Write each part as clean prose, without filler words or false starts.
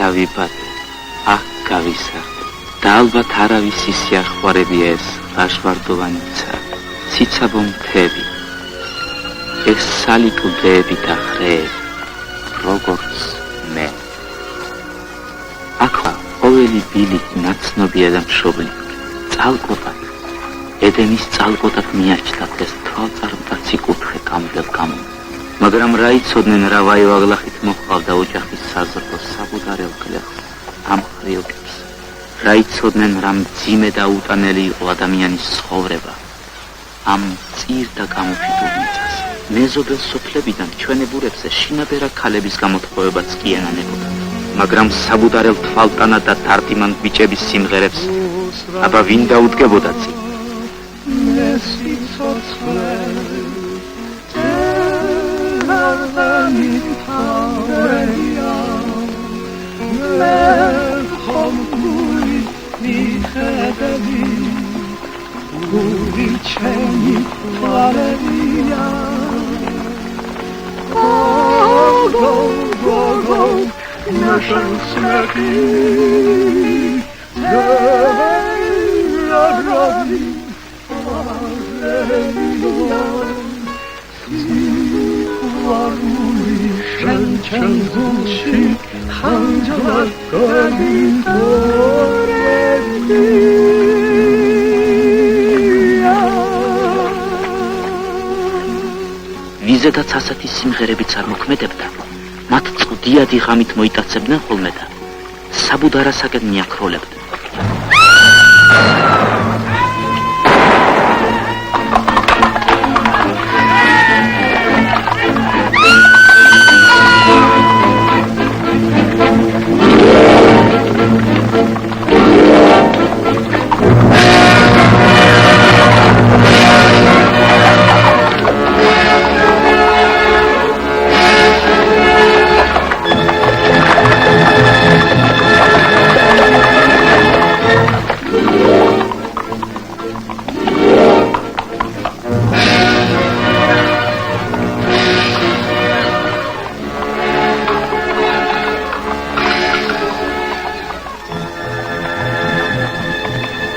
გავიბადე, აქ გავისახე და ალბათ არავის სიახლოვარებია ეს ლაშვარდოვანი ცა, ციცაბო მთები, ეს სალიკლდეები და ხრეები, როგორც მე. აქვე ყოველი ბილიკი ნაცნობია და მშობლიური, წალკოტად, ედენის წალკოტად მიაჩნდათ ეს თვალწარმტაცი კუთხე კამბელ გამო. მაგრამ რა იცოდნენ რა ვაივაღლახით მოჰყავდა ოჯახის საზრდო საბუდარელ გლეხს, ამ ხრილკებს. რა იცოდნენ რა მძიმე და უტანელი იყო ადამიანის ცხოვრება, ამ წիր და გამოფიტულ მიწას. მეზობელ სოფლებიდან ჩვენებურებზე შინაბერა ქალების გამოთხოვებაც კი ენანებოდა. მაგრამ საბუდარელ თვალტანად და დარდიმან ბიჭების სიმღერებს აბა ვინ დაუდგებოდა წინ? ვიზედაც ასეთი სიმღერები წარმოქმედებდა, მათ წვდიადი ღამით მოიტაცებდნენ ხოლმე და საბუდარასაკენ მიაქროლებდნენ.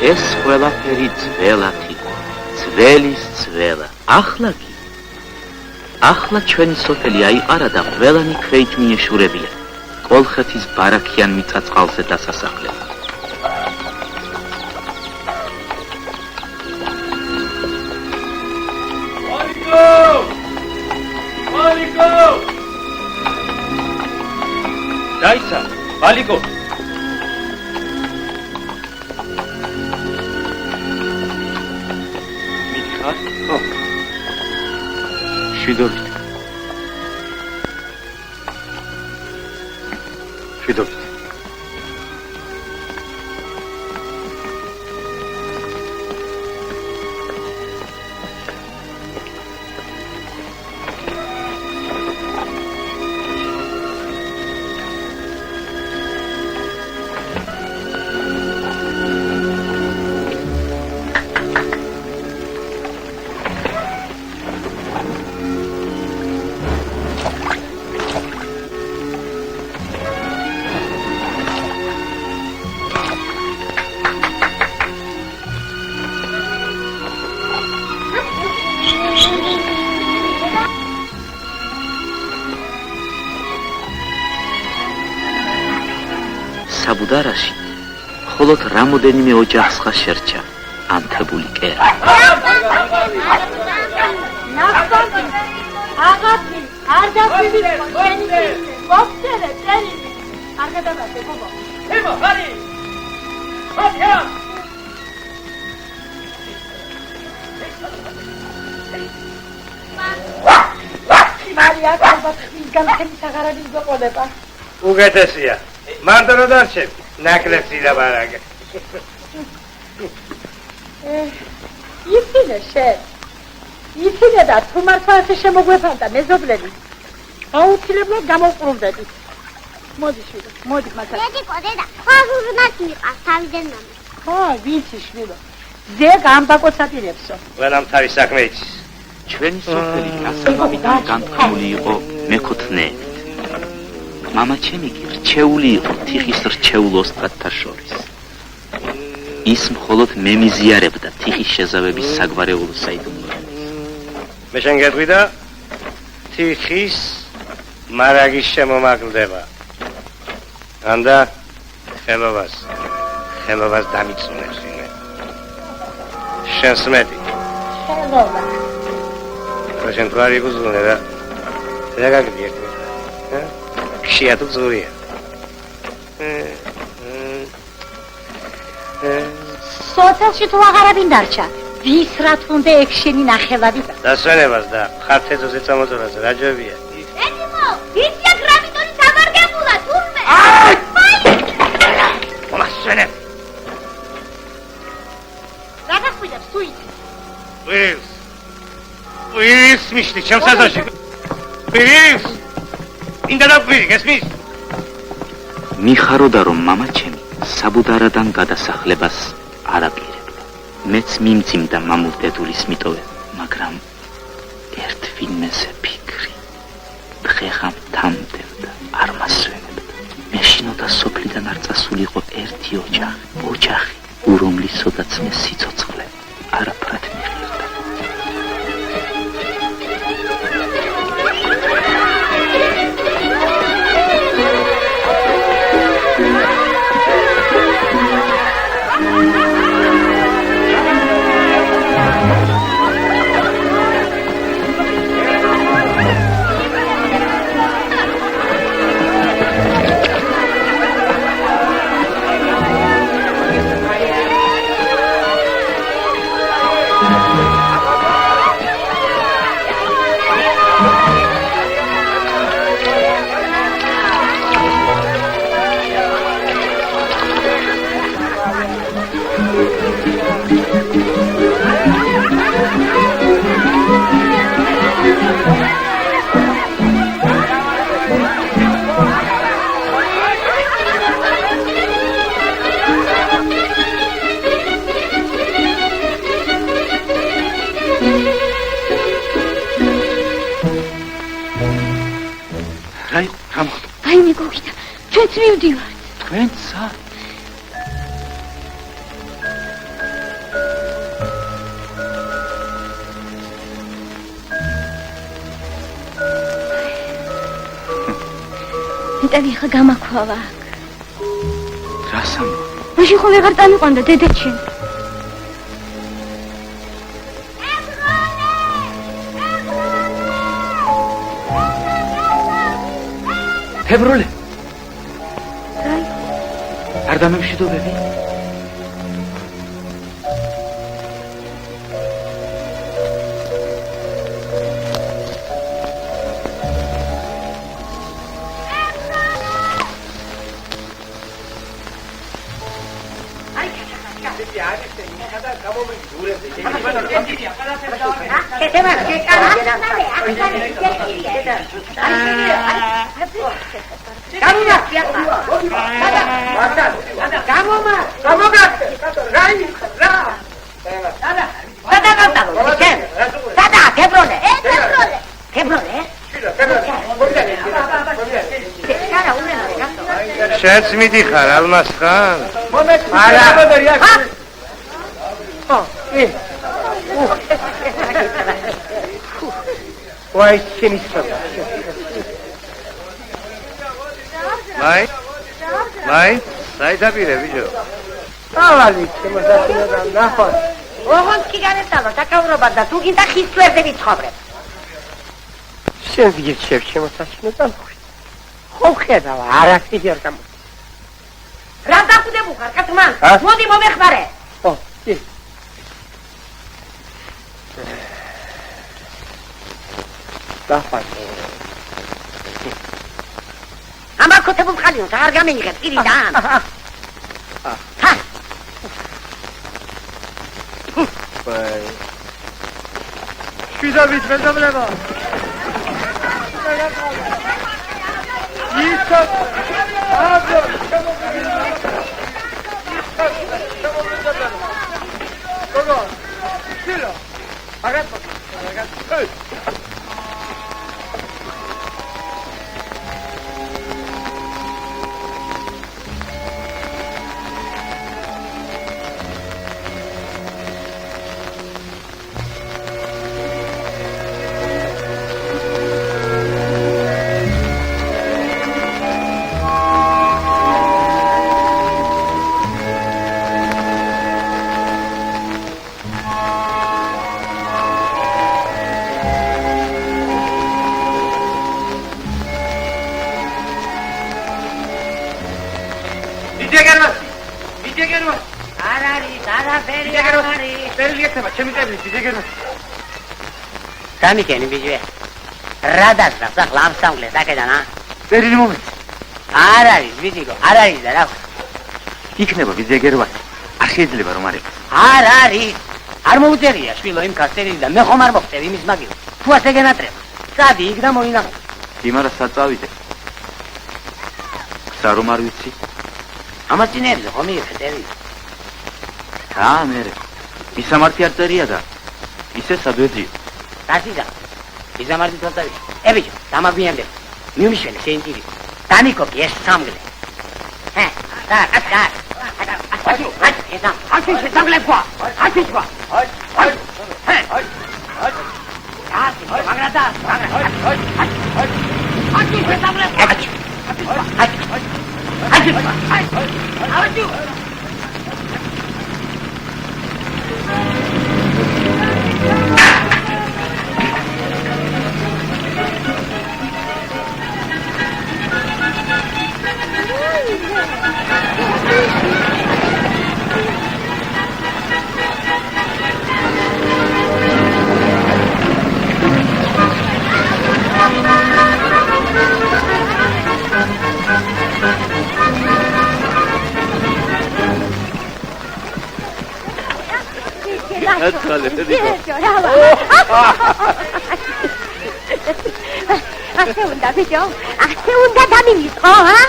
ეს ყველაფერი ძველათი, ძველის ძველა. ახლა ჩვენი სოფელი აიყარა და ყველანი ქვეით მიეშურებია, კოლხეთის ბარაქიან მიწა-წყალზე დასასახლება. ვალიკო! დაიცა, ვალიკო! შვიდობით. საბუდარაში მხოლოდ რამოდენიმე ოჯახს ხა შერჩა ანთებული კერა. ნახტომი, აღაფი, არ დაფივით მოჩენი, გოფცერე, წერილი. არ გადავასე, გოგო. ემო, ხარი! ხარია! მარია, ალბათ ისგან თემის აღარადის გვეყოდება. უგეთესია. მარტო რა დარჩები? ნაკლებში დაბარაგე. იცინე შენ. იცინე და თუ მართლა ასე შემოგვეფანტა მეზობლები. აუცილებლად გამოვყრუნდები. მოდი შვიდო, მოდი მაგას. დედიკო, დედა, ხაზური მას მიყავს თავიდან მამა. ხო, ვიცი შვიდო. ზე გამბაკოცაპირებსო. ვენამ თავის საქმე იცის. ჩვენი სოფელი გასწავლიდან განთქმული იყო მეკუთვნეებით. მამა ჩემი კი რჩეული იყო თიხის რჩეულ ოსტატთა შორის. ის მხოლოდ მემიზიარებდა თიხის შეზავების საგვარეულო საიდუმლოებას. მე შენ გეტყვიდა თიხის მარაგის შემომაკლდება. ანდა ხელობას დამიწუნებს ვინმე. შენს მეტი. ხელობა. შენ თვარი გუზუნე და რაგაგდია. ხშია თუ ზურია. სოციალში თუ აღარაბინ დარჩა. ვის რა თუნდა ექშენი ნახევარი და. დასვენებას და ხართეზოზე წამოწოლაზე რა ჯობია. ეთიმო, იცი გრამიტონი საბარგებულა თურმე. მომასვენებ. რა გახვიდებს თუ იცი? Please, მიშლი ჩემს აზრში. Please. ინდა დაგვირი, გესმის? მიხაროდა რომ მამა ჩემი საბუდარადან გადასახლებას არ აპირებდა. მეც მიმძიმდა მამულ დედულის მიტოვება, მაგრამ ერთ ვინმეზე ფიქრი დღეხამ თამდევდა, არ მასვენებდა. მეშინოდა სოფლიდან არ წასულიყო ერთი ოჯახი, ურომლისოდაც მე სიცოცხლე არაფრად მიხილდა. აი მეგობრებო, ჩვენც მივდივართ. თქვენცა? მეტად ხა გამაქვალა. რას ამბობ? მაშინ ხო ვეღარ წამიყვანდა დედაჩემ. ფებროლე. არ დამემშვიდობები? შენც მიდიხარ ალმას ხან? ვაი შენი სწორა. მაი, საიტაპირე ბიჭო. ავალი შემოსასწინებდა ნახო. ოღონდ კი განეცალო საკავრობა და თუ გინდა ხის წვერზე ვიცხოვრებ. შენ გიჩევ შემოსასწინებდა. ხო ხედავ არასიდი არ გამო. რა დაკვდებო ხარ კაცმან? მოდი მომეხმარე. ო, კი. დაფასე. ამარ ქოთებულ ხალიო და არ გამენიღებ პირიდან. ვაი. შვიდობით მეზობლებო. ისო აბო გოგო შილო აგატო არ არის, არაფერი არ არის. ბერილი ექნება, ჩემი წევრი, ბიძეგერო. გამიგენი ბიჭი. რა დასწრაფს ახლა ამ სამგლეს აქედან, ა? ბერილი მომეც. არ არის, ბიჭიკო, არ არის და რა. იქნება ბიძეგერვა. არ შეიძლება რომ არ იყოს. არ არის. არ მოუწერია შვილო იმ კასტერილი და მე ხომ არ მოხდები იმის მაგილ. თუ ასე გენატრება. წადი იქ და მოინახე. იმარა საწავიდე. გზა რომ არ ვიცი? ამას წინებზე ხომ მიიღე რა მერე. მისამართი არ წერია და ისე სადვეძია. რასიზა? იზამართი თვალწავი. ბიჭო, დამაგვიანდე. მიუმშვენე შეინტირი. დამიკოპი ეს სამგლე. ჰე, და. ესამ, აქ ის სამგლე ყვა. აქ ის ყვა. ჰე. მაგრადა. აქ ის სამგლე ყვა. აქ. ასე უნდა ბიჭო, ასე უნდა დამიმისყო, ა?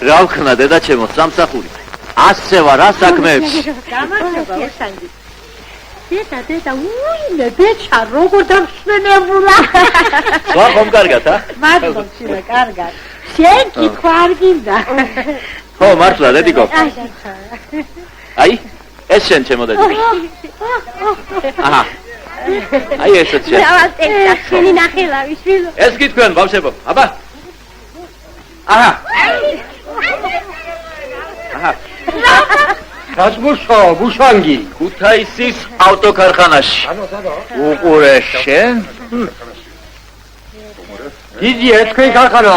რა ვქნა დედა ჩემო სამსახური. ასე ვარ რა საქმეებში. გამარჯობა უშანგი. დედა, უინე ბეჭა როგორ დამშვენებულა. სხვა ხომ კარგად, ა? მადლობა შილა, კარგად. შენ კი არ გინდა. ხო, მართლა დედიკო. აი, ეს შენ ჩემო დედი. აჰა. აი ესეც შენ. დავასწრა შენი ნახელავი შვილო. ეს კი თქვენ ბავშვებო. აბა. აჰა. აჰა. გასმუშო, ბუშანგი. ქუთაისის ავტოკარხანაში. უყურე შენ? დიდია თქვენ ქარხანა.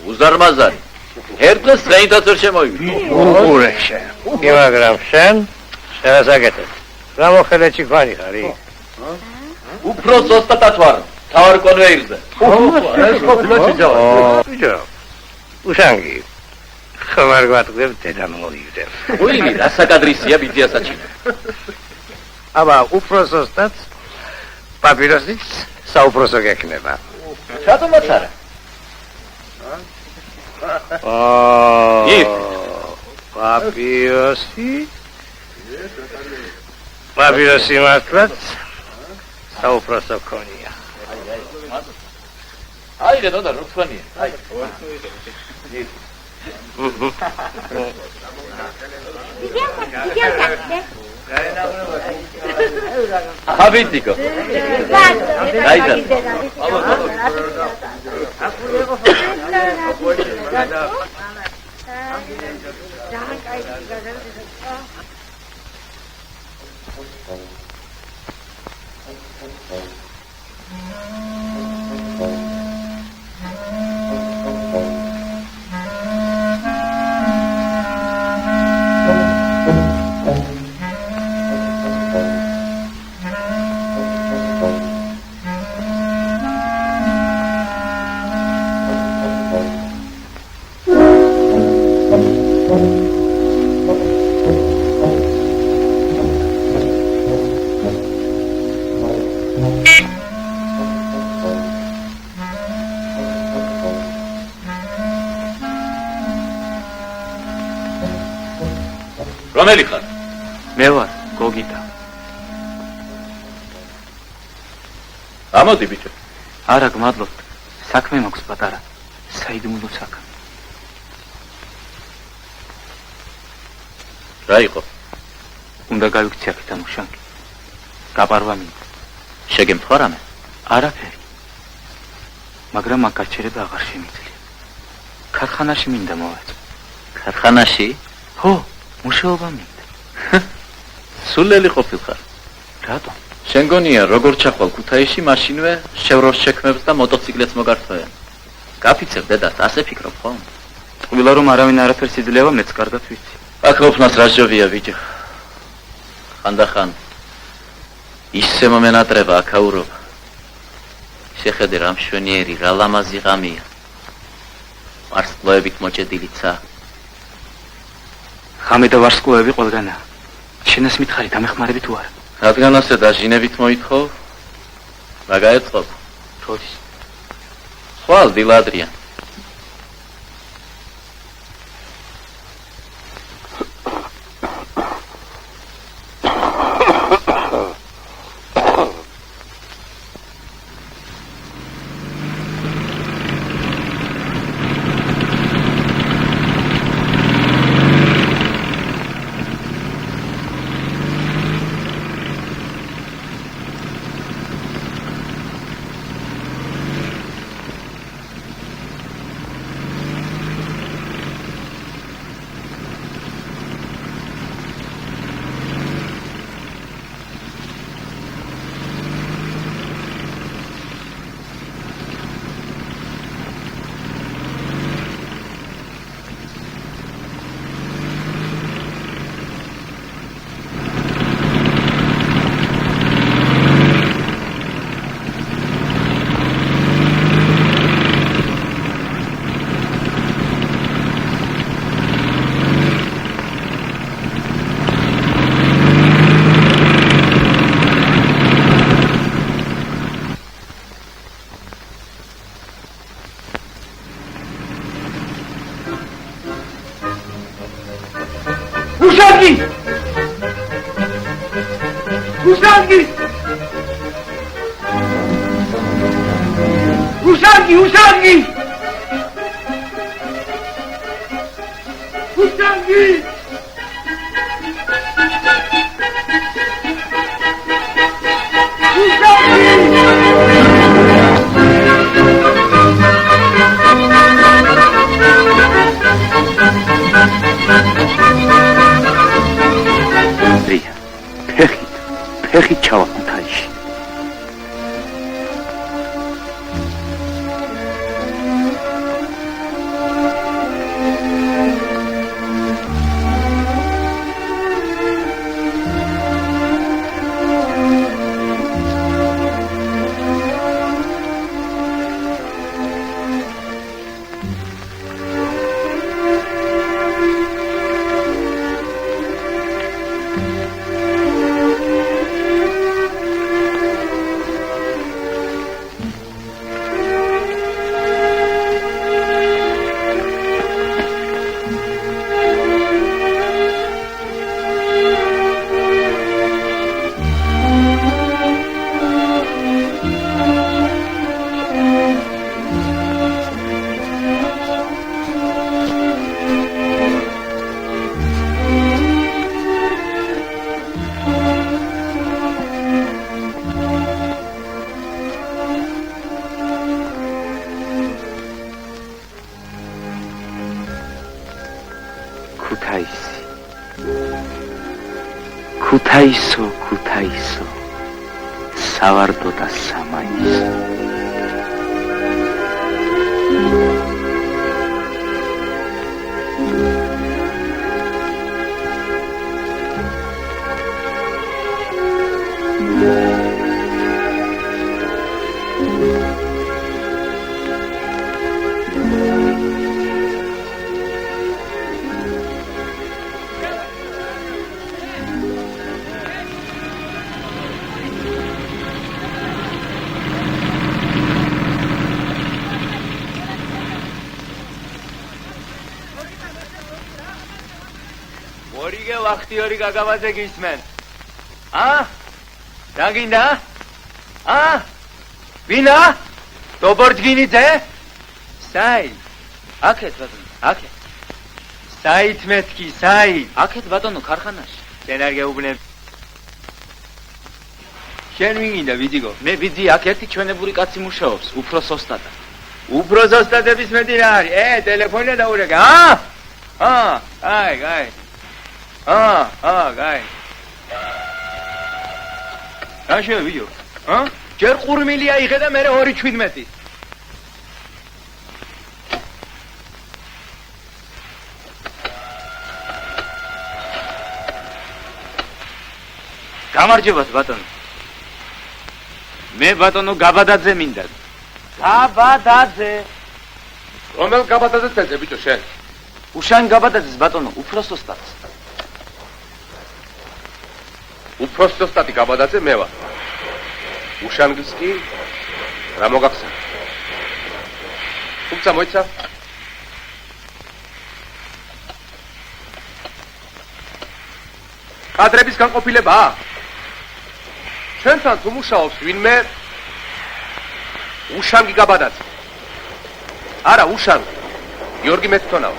უზარმაზარი. ერთდღეს დღეითაც ვერ შემოვიდი. უყურე შენ. კი მაგრამ შენ შევასაკეთებ. რა მოხელე ჩიქვანი ხარი? უფრო ზუსტად ვარ. თავარ კონვეირზე. ეს ყოფილა ჩიჯავა. ბიჭო. უშანგი. ხმარ გვატყდებ დედამ მოიგდებ. უინი რა საკადრისია ბიძიასაჩი. აბა უფრო ზუსტად პაპიროსიც საუბროსო გექნება. რატომაც არა? პაპიროსი მართლაც საუბროსო ქონია. აი რენო და როქვანია. აი. Habitiko. Gaida. რომელი ხარ? მე ვარ, გოგიტა. ამოდი ბიჭო. არა, გმადლობთ. საქმე მაქვს პატარა. საიდუმლო საქმე. რა იყო? უნდა გავიქცე აქედან უშანგი. გაპარვა მინდა. შეგემთხვა რამე? არაფერი. მაგრამ აქ გაჩერება აღარ შემიძლია. ქარხანაში მინდა მოვეწყო. ქარხანაში? ხო, მუშაობა მინდა. სულელი ყოფილხარ. რატომ? შენ გონია როგორ ჩახვალ ქუთაისში მაშინვე შევროს შექმებს და მოტოციკლებს მოგართვიან. გაფიცებ დედას, ასე ფიქრობ ხომ? ტყუილა რომ არავინ არაფერს იძლევა, მეც კარგად ვიცი. აკროფნას რაჟოვია ბიჭო. ხანდახან ისე მომენატრება აქაურობა. შეხედე რა მშვენიერი, რა ლამაზი ღამია. ვარსკვლავებით მოჭედილიცა. ღამე და ვარსკვლავები ყველგანაა. შენას მითხარი დამეხმარები თუ არა? რადგან ასე დაჟინებით მოითხოვ? რა გაეწყობ? როდის? ხვალ დილ ადრიან. ფეხით ჩავა ქუთაისში. ქუთაისო, სავარდო და სამაისო. ვახტიორი გაგავაძე გისმენ. რა გინდა? ვინა? დობორჯგინიძე? საი. აქეთ ბატონო, აქეთ. საით მეთქი, საით. აქეთ ბატონო ქარხანაში. შენ არ გეუბნებ. შენ ვინ გინდა ვიძიგო? მე ვიძი, აქ ერთი ჩვენებური კაცი მუშაობს, უფროს ოსტატად. უფროს ოსტატების მეტი რა არის? ტელეფონი დაურეკე. აი. გაი. რა შევიო? ჯერ ყურმილი აიღე და მე 2.17. გამარჯობათ ბატონო. მე ბატონო გაბადაძე მინდა. გაბადაძე. რომელ გაბადაძეს ეძე ბიჭო შენ? უშან გაბადაძეს ბატონო, უფროსოსტატს. უფროსოსტატი გაბადაძე მე ვარ. უშანგის კი რა მოგახსენე? თუმცა მოიცა კადრების განყოფილებაა? ჩვენთან თუ მუშაობს ვინმე უშანგი გაბადაძე. არა, უშანგი. გიორგი მეცთონავა.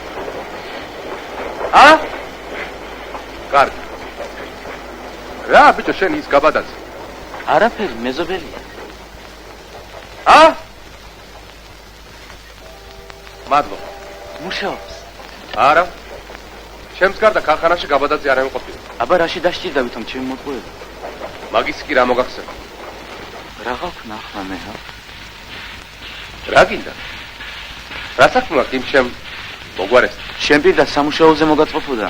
კარგი. რა ბიჭო შენ ის გაბადაძე? არაფერი, მეზობელია. მადლობა. მუშაობს. არა. ჩემს გარდა ქარხანაში გაბადაძე არ ემყოფილა. აბა რაში დასჭირდავით ამ ჩემი მოტყუება? მაგის კი რა მოგახსენე? რა გაქვნა ახლა მე? რა გინდა? რა საქმე აქვს იმ ჩემ მოგვარეს? შენ პირდა სამუშაოზე მოგაწყობოდა?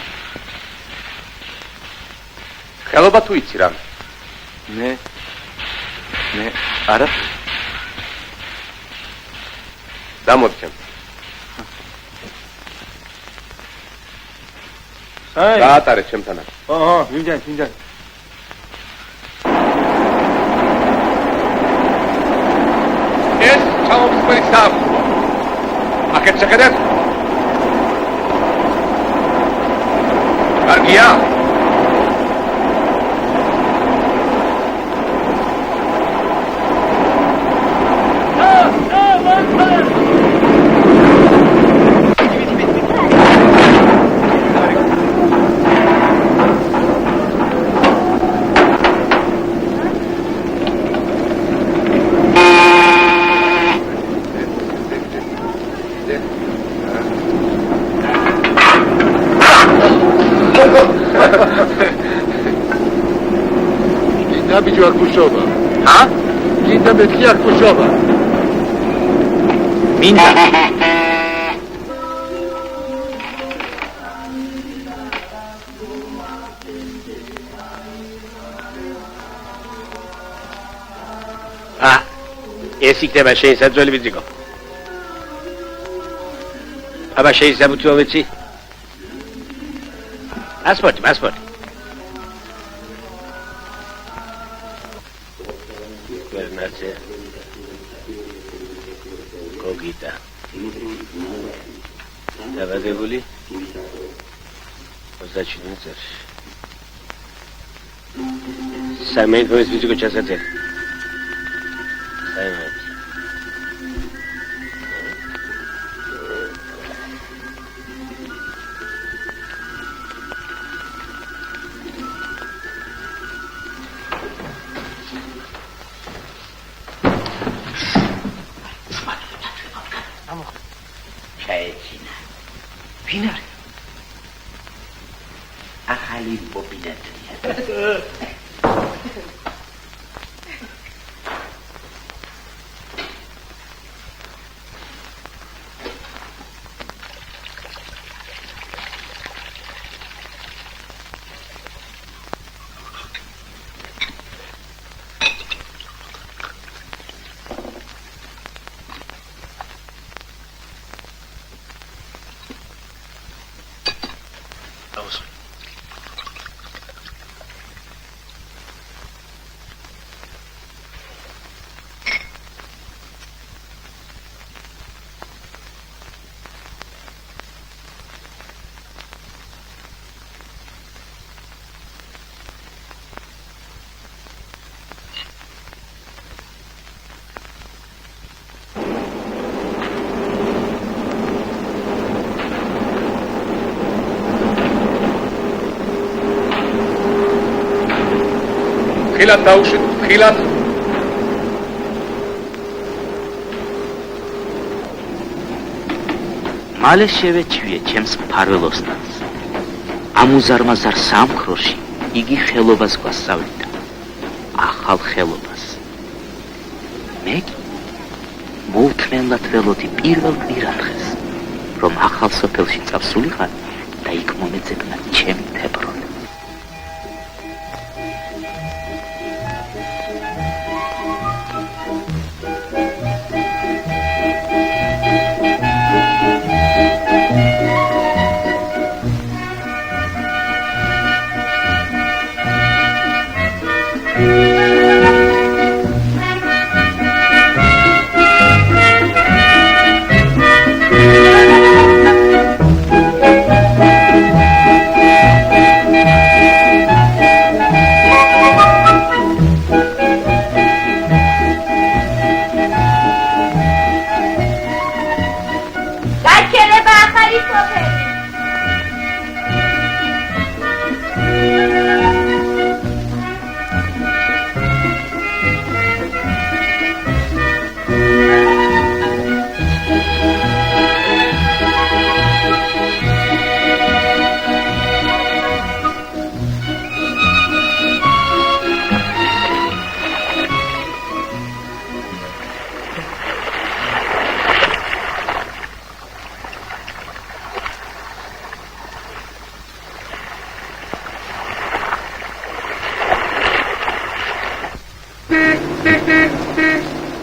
ხელობა თუ იცი რა? მე არა. დამოდი ჩემ. გაატარე ჩემთან. მინდა. ეს ჩამოვსწრით სამ. აქეთ შეხედეთ. კარგია. ბიჭო აქ მუშაობა. გინდა მეთქი აქ მუშაობა. მინდა. ეს იქნება შენ საძველი ბიძიკო. აბა შეიძლება თუ ვიცი? პასპორტი. ვერნაძე. გოგიტა. დაბადებული 27 წელს. სამეფოს ბიძიკო ჩასაძე. ჩაეჩინა. ვინ არის? ახალი მობილეთია. ხილად დაუშვით, ხილად. მალე შევეჩვიე ჩემს მფარველოსნას. ამუზარმაზარ სამქროში იგი ხელობას გვასწავლიდა. ახალ ხელობას. მე მოუთმენლად ველოდი პირველ კვირადღეს, რომ ახალ სოფელში წავსულიყარ და იქ მომეძებნა ჩემი თებრონი.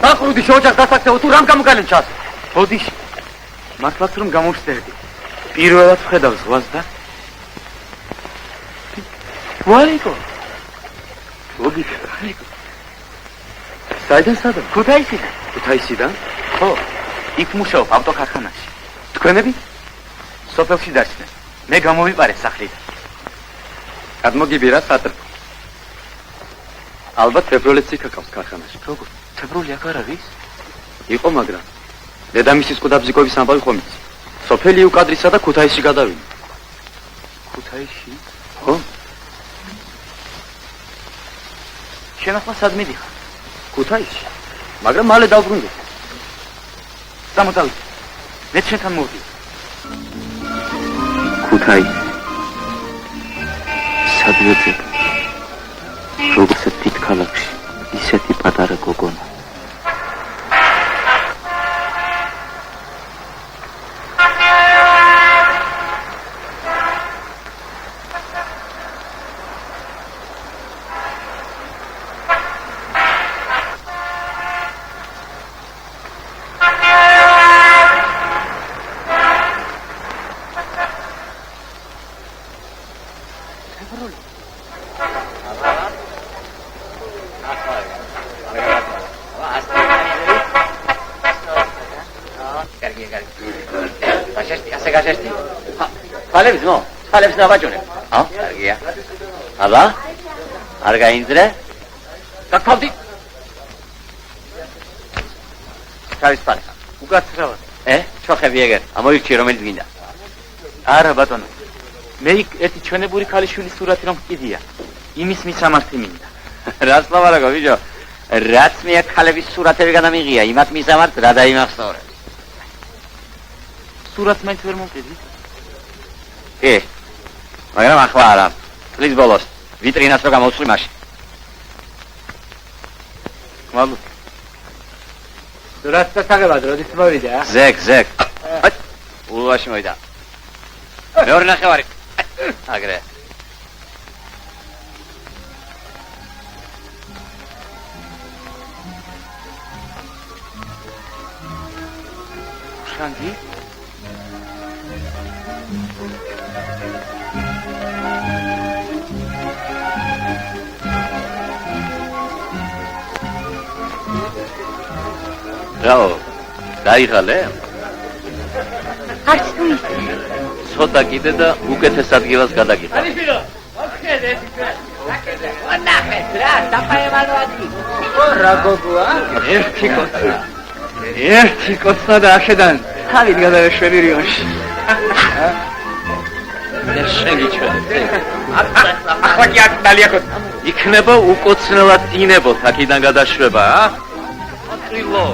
აყრუდი ოჯახ დასაქცეო თუ რამ გამოგალენ ჩას? ბოდიში. მართლაც რომ გამოვსტერდი. პირველად ვხედავ ზღვას და ვალიკო. ლოგიკა. საიდან სადა? ქუთაისიდან. ქუთაისიდან? ხო. იქ მუშაობ ავტოქარხანაში. თქვენები? სოფელში დასწრენ. მე გამოვიყარე სახლიდან. გადმოგიბირა სატრ. ალბათ თებროლეც იქაკავს ქარხანაში. როგორ? თებრული აქ არ არის? იყო, მაგრამ დედამისის ყუდაბზიკოვის ამბავი ხომ იცი. სოფელი უკადრისა და ქუთაისში გადავიდა. ქუთაისში? ხო? შენ ახლა სად მიდიხარ? ქუთაისში. მაგრამ მალე დავბრუნდი. სამოტავი. მე ჩვენთან მოვიდი. ქუთაისი. სადვეძებ. როგორც თვით ქალაქში, ისეთი პატარა გოგონა. ხალებს ნაბაჭუნებ. კარგია. აბა? არ გაინძრე? გაქავდი. თავის პარკა. უკაცრავად. ჩოხები ეგერ. ამოიქჩი რომელიც გინდა. არა ბატონო. მე იქ ერთი ჩვენებური ქალიშვილის სურათი რომ ვკიდია. იმის მისამართი მინდა. რას ლავარაგო ბიჭო? რაც მე აქ ხალების სურათები გადამიღია, იმათ მისამართ რა დაიმახსოვრე. სურათს მაინც ვერ მომკიდი? მაგრამ ახლა არა. წლის ბოლოს ვიტრინას რო გამოვცვლი მაშინ. მადლობ. სურათს დასაღებად როდის მოვიდა? ზეგ. ულვაში მოვიდა. მეორე ნახევარი. აგრე. შანგი? რაო, დაიღალე? არც თუ ის. ცოტა კიდე და უკეთეს ადგილას გადაგიხარ. რა გოგოა? ერთი კოცნა და ახედან თავით გადავეშვები რიონში. ახლა კი აქ დალიახოთ. იქნება უკოცნელად დინებოთ აქიდან გადაშვება, ტრილო.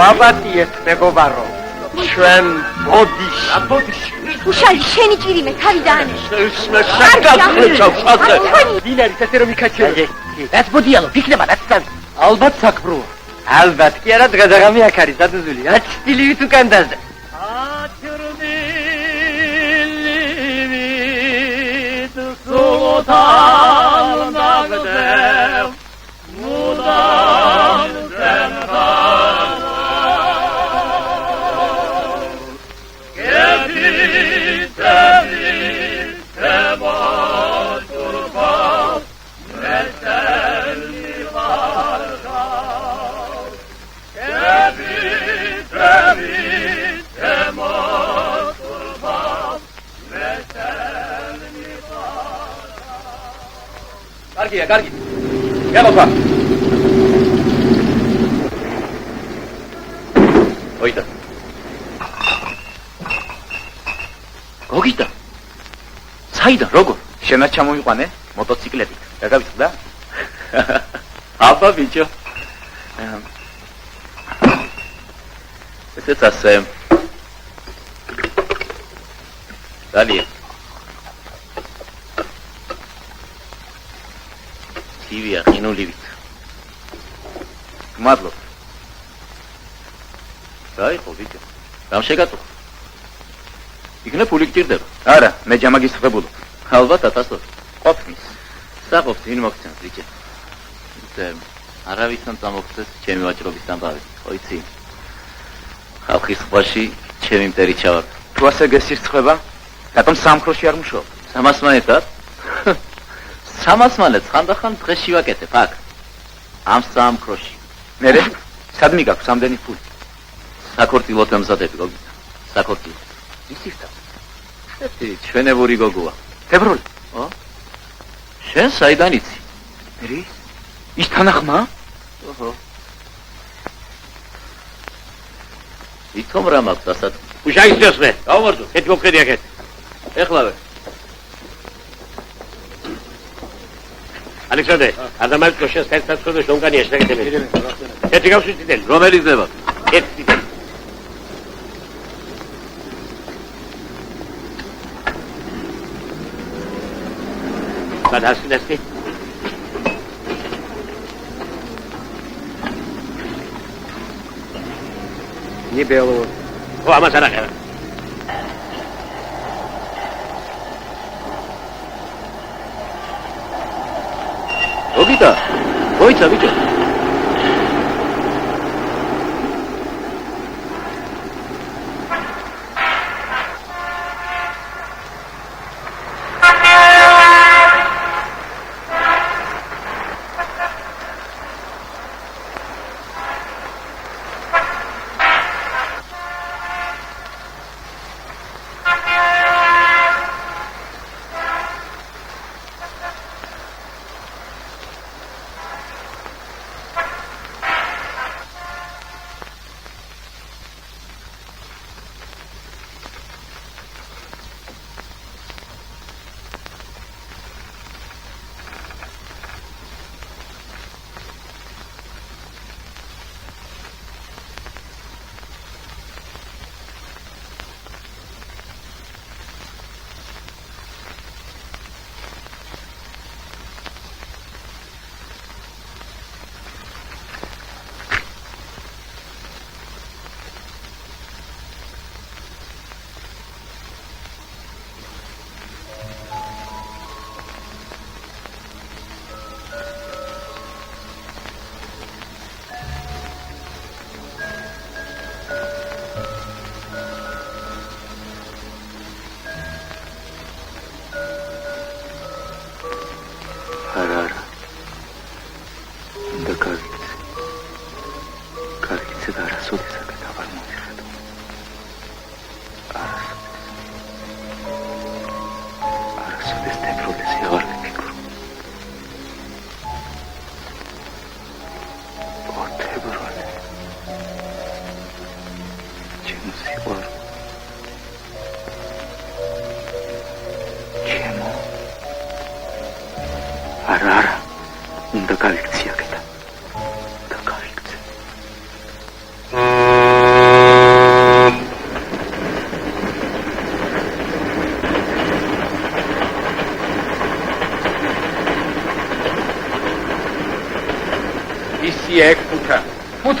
ვაბატიეთ მეგობარო. ჩვენ ბოდიში. უშალი შენი ჭირიმე თავი დაანე. მე შეგახვეჭავ ხაზე. დინარის ესე რომ იქაჩერე. რაც ბოდიალო, იქნება რაც წავი. ალბათ საქმროა. ალბათ კი არა დღე-დღე აქ არის დადუზული. რაც სტილივით უკან დაზდა. კარგია, კარგი. გელოვა. ოიტა. გოგიტა. საიდან როგორ? შენაც ჩამოიყვანე მოტოციკლებით. რა გავიწყდა? აბა ბიჭო. ესეც ასე. დალია. ცივია, ყინულივით. მადლობ. დაიხო ბიჭო. რამ შეგატყო? იქნებ ფული გჭირდება. არა, მე ჯამაგის ხებულობ. ალბათ 1000 ლარი. ყოფნის. საყოფს ვინ მოგცემს ბიჭო? არავისთან წამოგწეს ჩემი ვაჭრობის დამბავი. ხო იცი? ხალხის ხვაში ჩემი მტერი ჩავარ. თუ ასე გესირცხება, რატომ სამქროში არ მუშაობ? 300 მანეთად? 300 მანეთს ხანდახან დღეში ვაკეთებ აქ. ამ სამქროში. მერე სადმი გაქვს ამდენი ფული? საქორწილოდ ამზადები გოგიტა. საქორწილოდ. ისითა. ესეთი ჩვენებური გოგოა. თებრული? ო? შენ საიდან იცი? მერი? ის თანახმა? ოჰო. ითომ რა მაქვს ასად? უშაისდოს მე. გავმორძო, ეს მოგხედი აქეთ. ეხლავე. ალექსანდრე, ადამიანი კოშეს ერთად ხდება შონგანია შეგეთები. ერთი გავსვიტიდან, რომელი ძება? ერთი. გადასინასტი. ნიბელო. ო ამას არა ხერა. გოგიტა, მოიცა ბიჭო.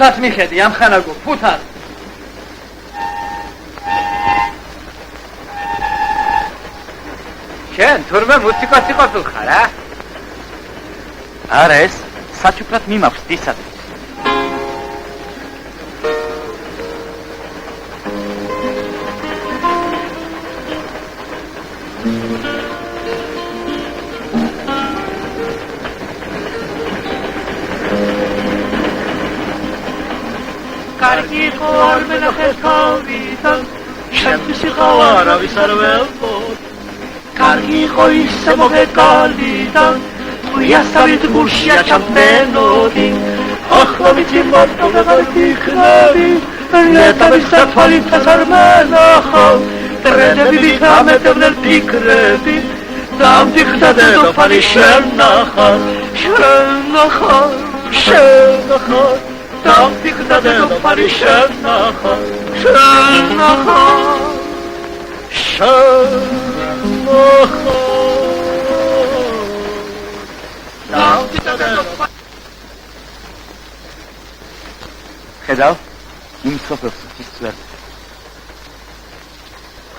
ფუთას მიხედი, ამხანაგო, ფუთას. შენ თურმე მუსიკოსი ყოფილხარ, ა? არა ეს, საჩუქრად მიმაქვს დისად. კარგი ხარ მენახეს თავიდან შემთხვევით ხარ ავის არ ველყო კარგი ხო ისე მოგეკალიდან ვიასწავლით გულშია ჩამფრენოდი ახლა ვიცი მარტო ვეღარ ვიქნები ნეტავის სათვალითაც არ მენახავ ტრედები ვიტამეტებდნენ ფიქრები დამტიხდა დედოფალი შენ ნახარ დამტიხდა დედოფალი შენ ნახარ ხედავ იმ სოფელს ის წვერ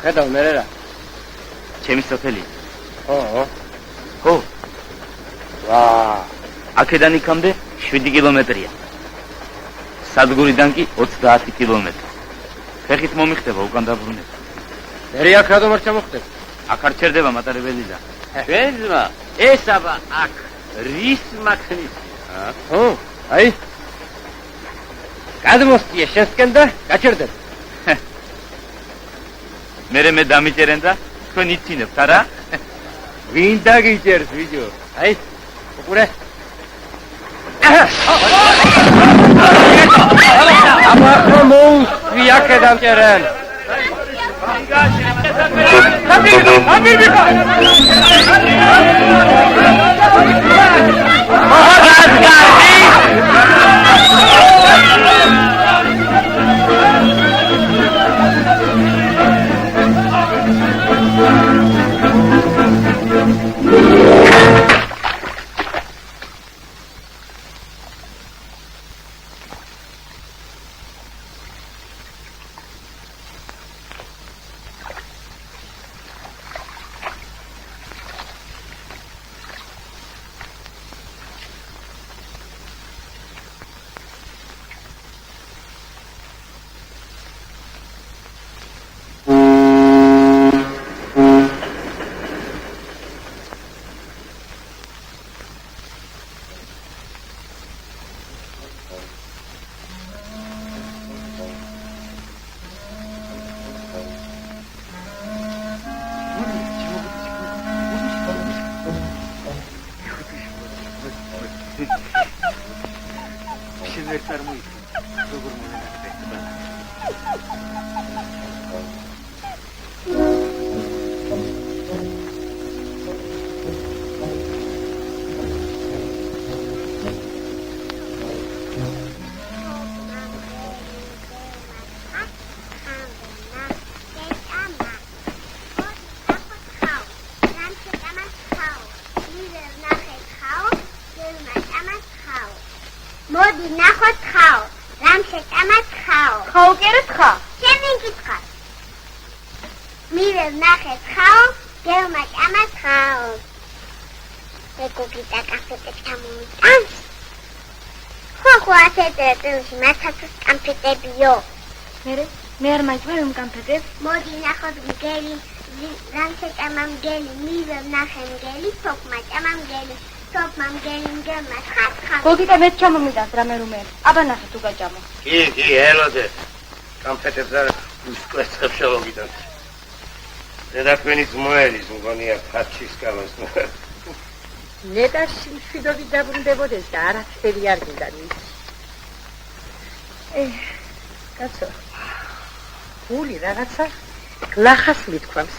ხედავ მე რა ჩემი სოფელი ხო ვა აქედან იქამდე 7 კილომეტრია სადგურიდან კი 30 კილომეტრი ფეხით მომიხდება უკან დაბრუნება მე აქ რატომ არ ჩამოხდება აქ არ ჩერდება მატარებელი და ჩვენ ძმა ეს აბა აქ რის მაქსნის ხო აი გადმოსწია შენსკენ და გაჩერდეთ მე დამიჭერენ და თქვენ იცინებთ არა ვინ დაგიჭერს ვიჯო აი უყურე აბა ხომოს ვიაკე დამჭერენ მოდი ნახოთ ხაო, რამ შეკამათ ხაო. ხაო კი არა თხა? შენ ვინ გითხარ? მივე ნახეთ ხაო, გელმაკამათ ხაო. ეკო გიტა კაფეტებს ჩამოიტანს. ხო ასე წერტილში მათაც კამფეტებიო. მე არ მაიწყე რომ კამფეტებს. მოდი ნახოთ მგელი, რამ შეკამა მგელი, მივე ნახე მგელი, თოქმა ჭამა მგელი. Stop, mam, gelin, gelmez. Xat. გოგიტა მე ჩამომიდას რამე რომე. აბა ნახე თუ გაჭამო. კი, ელოდე. კამფეტებს არ უსკვეცებს შევოგიტანთ. დედაქვენი ძმოელის მგონია ფაჩის კამას. ნეტაში მშვიდობით დაბრუნდებოდეს და არაფერი არ გინდა მის. კაცო. გული რაღაცა გლახას მithქვამს.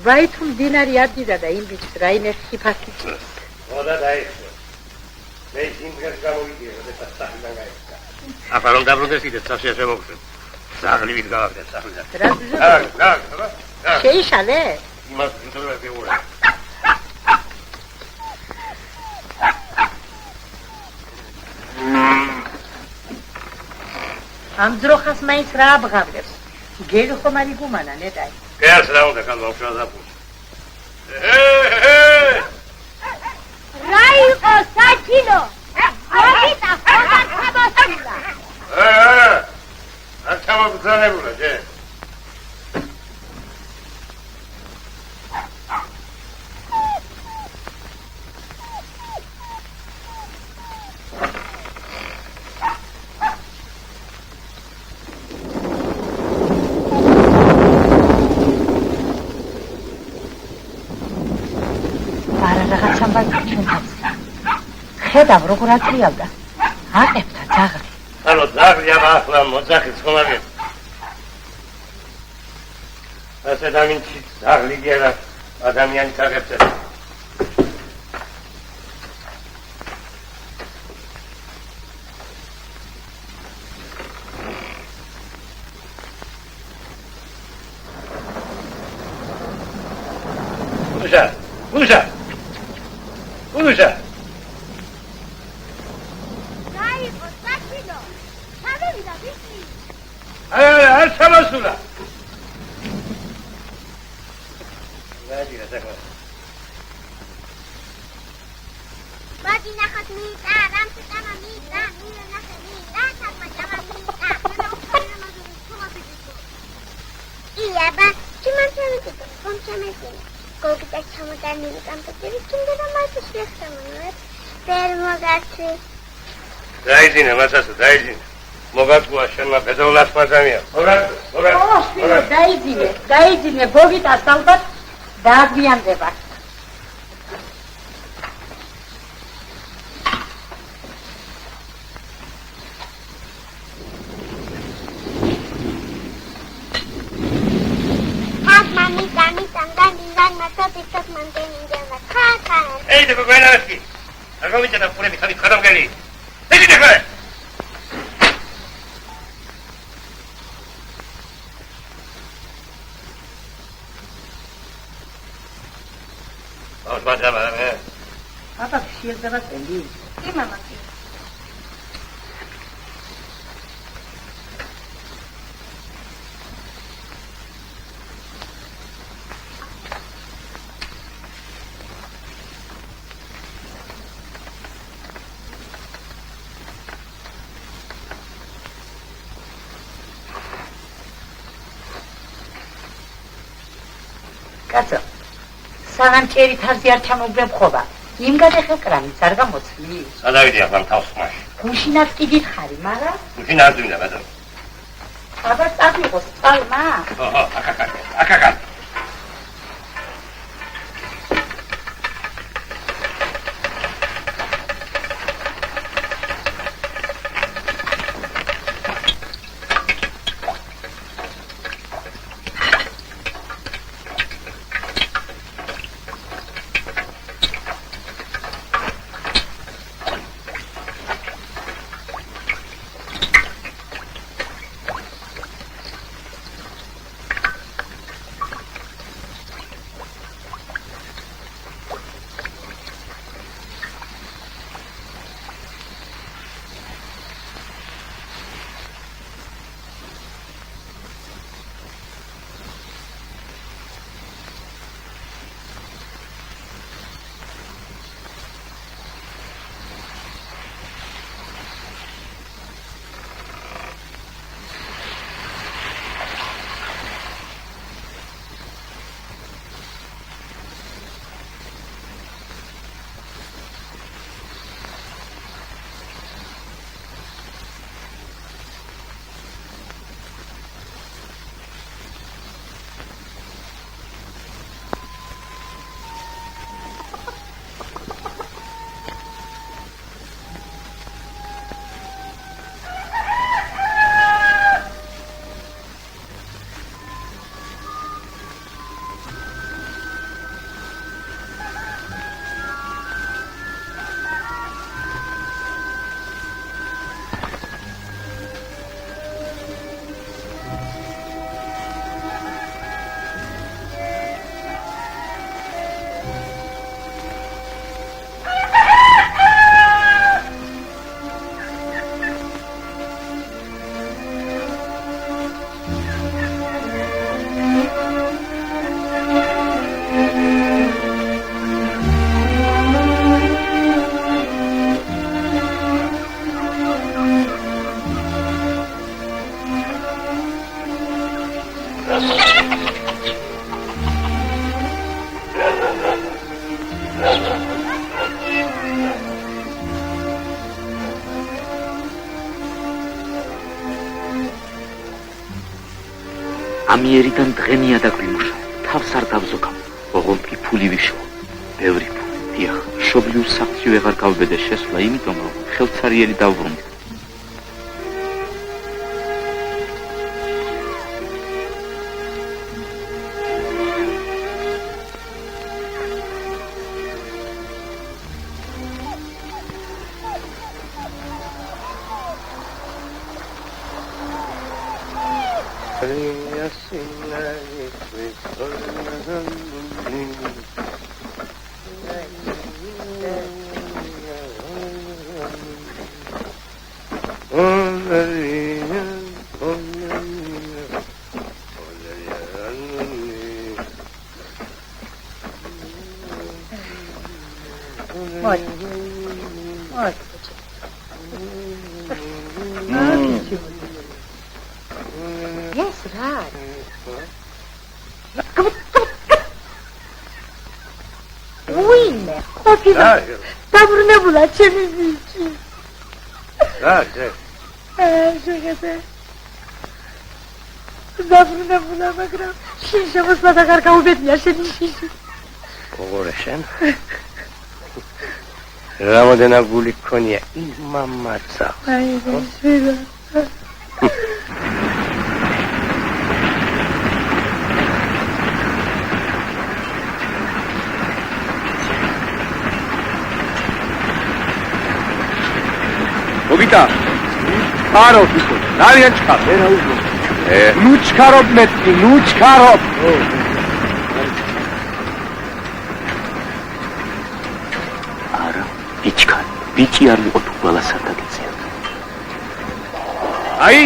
ვაი თუ მდინარი ადიდა და იმ ბიჭს რაიმე ხიფათი ჭირს. Oda დაიხო. მე იმგერ გამოვიდიო, როცა სახლიდან გაიხდა. აბა რომ დაბრუნდეს კიდე სახლში შემოგხვდეთ. სახლივით გავაგდეთ სახლიდან. რა. შეიშალე? იმას ვინდა ვეუბნა. ამ ძროხას მაინც რა აბღავდებს? გელი ხომ არ იგუმანა ნეტაი. გელს რა უნდა გამოვშვა დაფუს. რა იყო საჭინო? გოგიტა ხომ ჩამოსულა? არ ჩამოგზავნებულა ჯე. არა რაღაცა მაგ ჩვენთან. ხედავ როგორ აწრიალდა. აყებდა ძაღლი. ანუ ძაღლი ახლა მოძახის ხომ არ გეტყვი? ასე დამინჩი ძაღლი გერა ადამიანის აღებდა. Უშა. გაიყო, საჭიდო. ჩავევიდა ვიცი. არ ჩამოსულა. გაიძირა საკმაოდ. ბადი ნახოთ მიტა, რამციტამა მიტა, მირე ნახე მიტა, საკმაჭამა მიტა. იაბა, ჩიმანჩამიტო, კომჩამეტი. გოგიტა ჩამოდანილი კამპიუტერი კიდევ მაინც შეეხმაროთ. ვერ მოგაცი. დაიძინა მასასო, დაიძინა. მოგაწვა შენმა ბედოლას მაზამია. ო, დაიძინე, გოგიტას ალბათ დააგვიანდება. Ei, te puoi andare qui. La comincia da pure mi sta dicendo che lì. Vedi di qua. Vamos a pasar, Papa, შეიძლება წელი. კი, მამა. კაცო, სანამ ჭერი თარზე არ ჩამოგვრებ ხობა, იმ გადახეკრამიც არ გამოცვლი? სადავიდია ხან თავს ხმაში. გუშინაც კი გითხარი, მაგრამ გუშინა არ ძვიდა, ბატონო. აბა წავიღოს წყალმა? ოჰო, აკაკა. ამიერიდან დღენია და გვიმუშა, თავს არ დავზოგავ, ოღონდ კი ფული ვიშო, ბევრი ფული. დიახ, მშობლიურ სახლში ვეღარ გავბედე შესვლა, იმიტომ რომ ხელცარიელი დავბრუნდი. დაბრუნებულა ჩემი ბიჭი. შეგეძე. დაბრუნებულა, მაგრამ შენ შემოსვლა და არ გაუბედია შენი შიში. ოღონდ შენ? რამოდენა გული გქონია იმ მამაცა. აი, შედა. მოგიტა ჩქარო თვითონ ძალიან ჩქარო ენა უგო ნუ ჩქარობ მეტი ნუ ჩქარო არა იჩქარ ბიჭი არ ვიყო თუ ყველა სარდაგიცია აი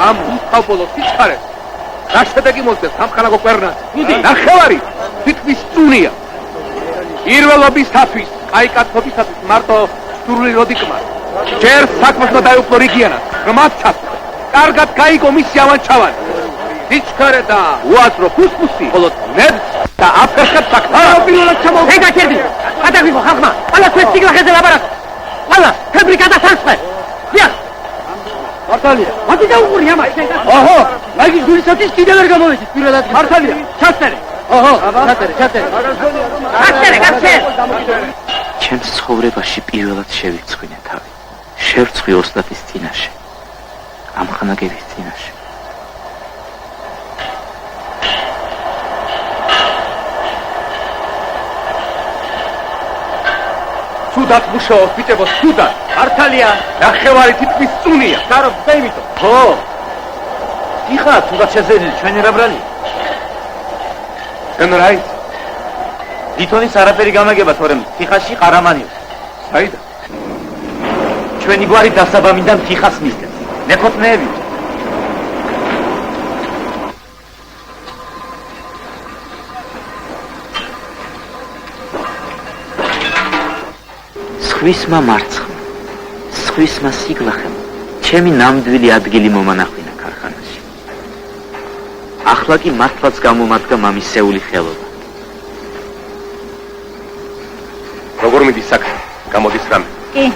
ამ უსწავლო სიჩქარე რა შედეგი მოხდეს სამხანაგო კვერნას ნახევარი თითქმის წუნია პირველობისათვის კაიკაცობისათვის მარტო სურვილი როდიკმა ჯერ საქმესო დაიუფლო რიგიანად, რომელსაც კარგად გაიგო მისი ავანჩავანი. სიჩქარე და უაზრო ფუსფუსი, ხოლო ნებს და აფერხებს საქმეს. პირველად ჩამოვიდა. ეგ გაჩერდი. გადაგვიგო ხალხმა. ყველა თქვენ სიგლახეზე ლაბარაკო. ყველა თებრი გადასასწრე. დიახ. მართალია. მოდი დაუყური ამას. ოჰო, მაიგის გულისათვის კიდევ ვერ გამოვედი პირველად. მართალია. ჩასწერე. ოჰო, ჩასწერე. ჩემს ცხოვრებაში პირველად შევიცხვინე თავი. შევწხვი ოსტატის წინაშე, ამხანაგების წინაშე. სუდად მუშაობს, ბიჭებო, სუდად. მართალია, ნახევარი თითქმის წუნია. გარო, და იმიტომ. ხო. იხა, თუნდაც შეზენილი, ჩვენი რა ბრალი? შენ რა ის? ლითონის არაფერი გამაგება, თორემ თიხაში ყარამანიო. საიდან? ჩვენი გვარი დასაბამიდან თიხას მისდევს. მეკუთვნეები. სხვისმა მარცხმა, სხვისმა სიგლახემ, ჩემი ნამდვილი ადგილი მომანახვინა ქარხანაში. ახლა კი მართლაც გამომადგა მამისეული ხელობა. როგორ მიდის საქმე? გამოდის რამე? კი.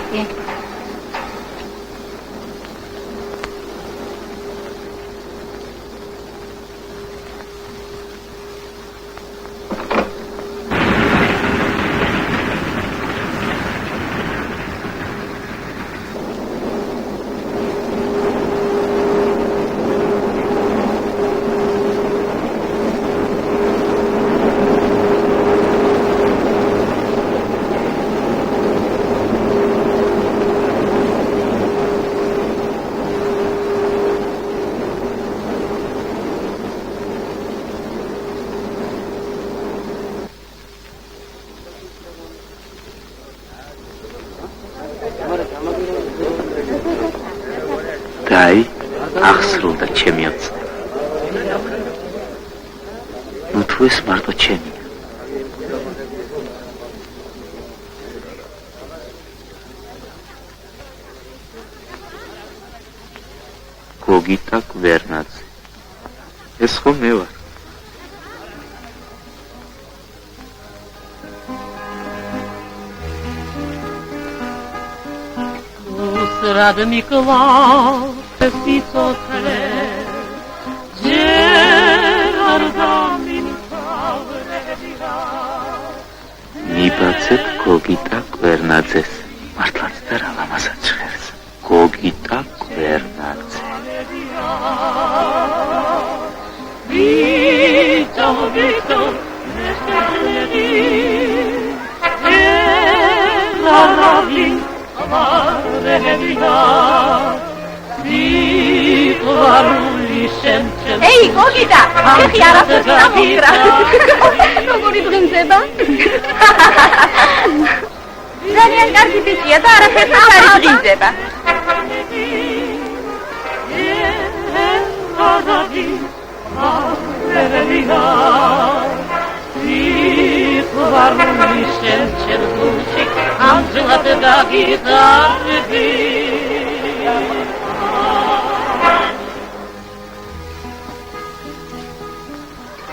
დაი, ახსრულდა ჩემი ოცნება. ნუ თუ ეს მარტო ჩემია. გოგიტა გვერნაძე. ეს ხომ მე ვარ. Rad Nicolas Sitote Gerarda min favre dira მიბაცეთ გოგიტა კვერნაძეს მართლაც და რა ლამაზად ჟღერს. გოგიტა კვერნაძე. Ei, გოგიტა, ხეხი არაფერს დამოხრა. როგორი ბრინდება? ძალიან კარგი ბიჭია და არაფერს არ ბრინდება.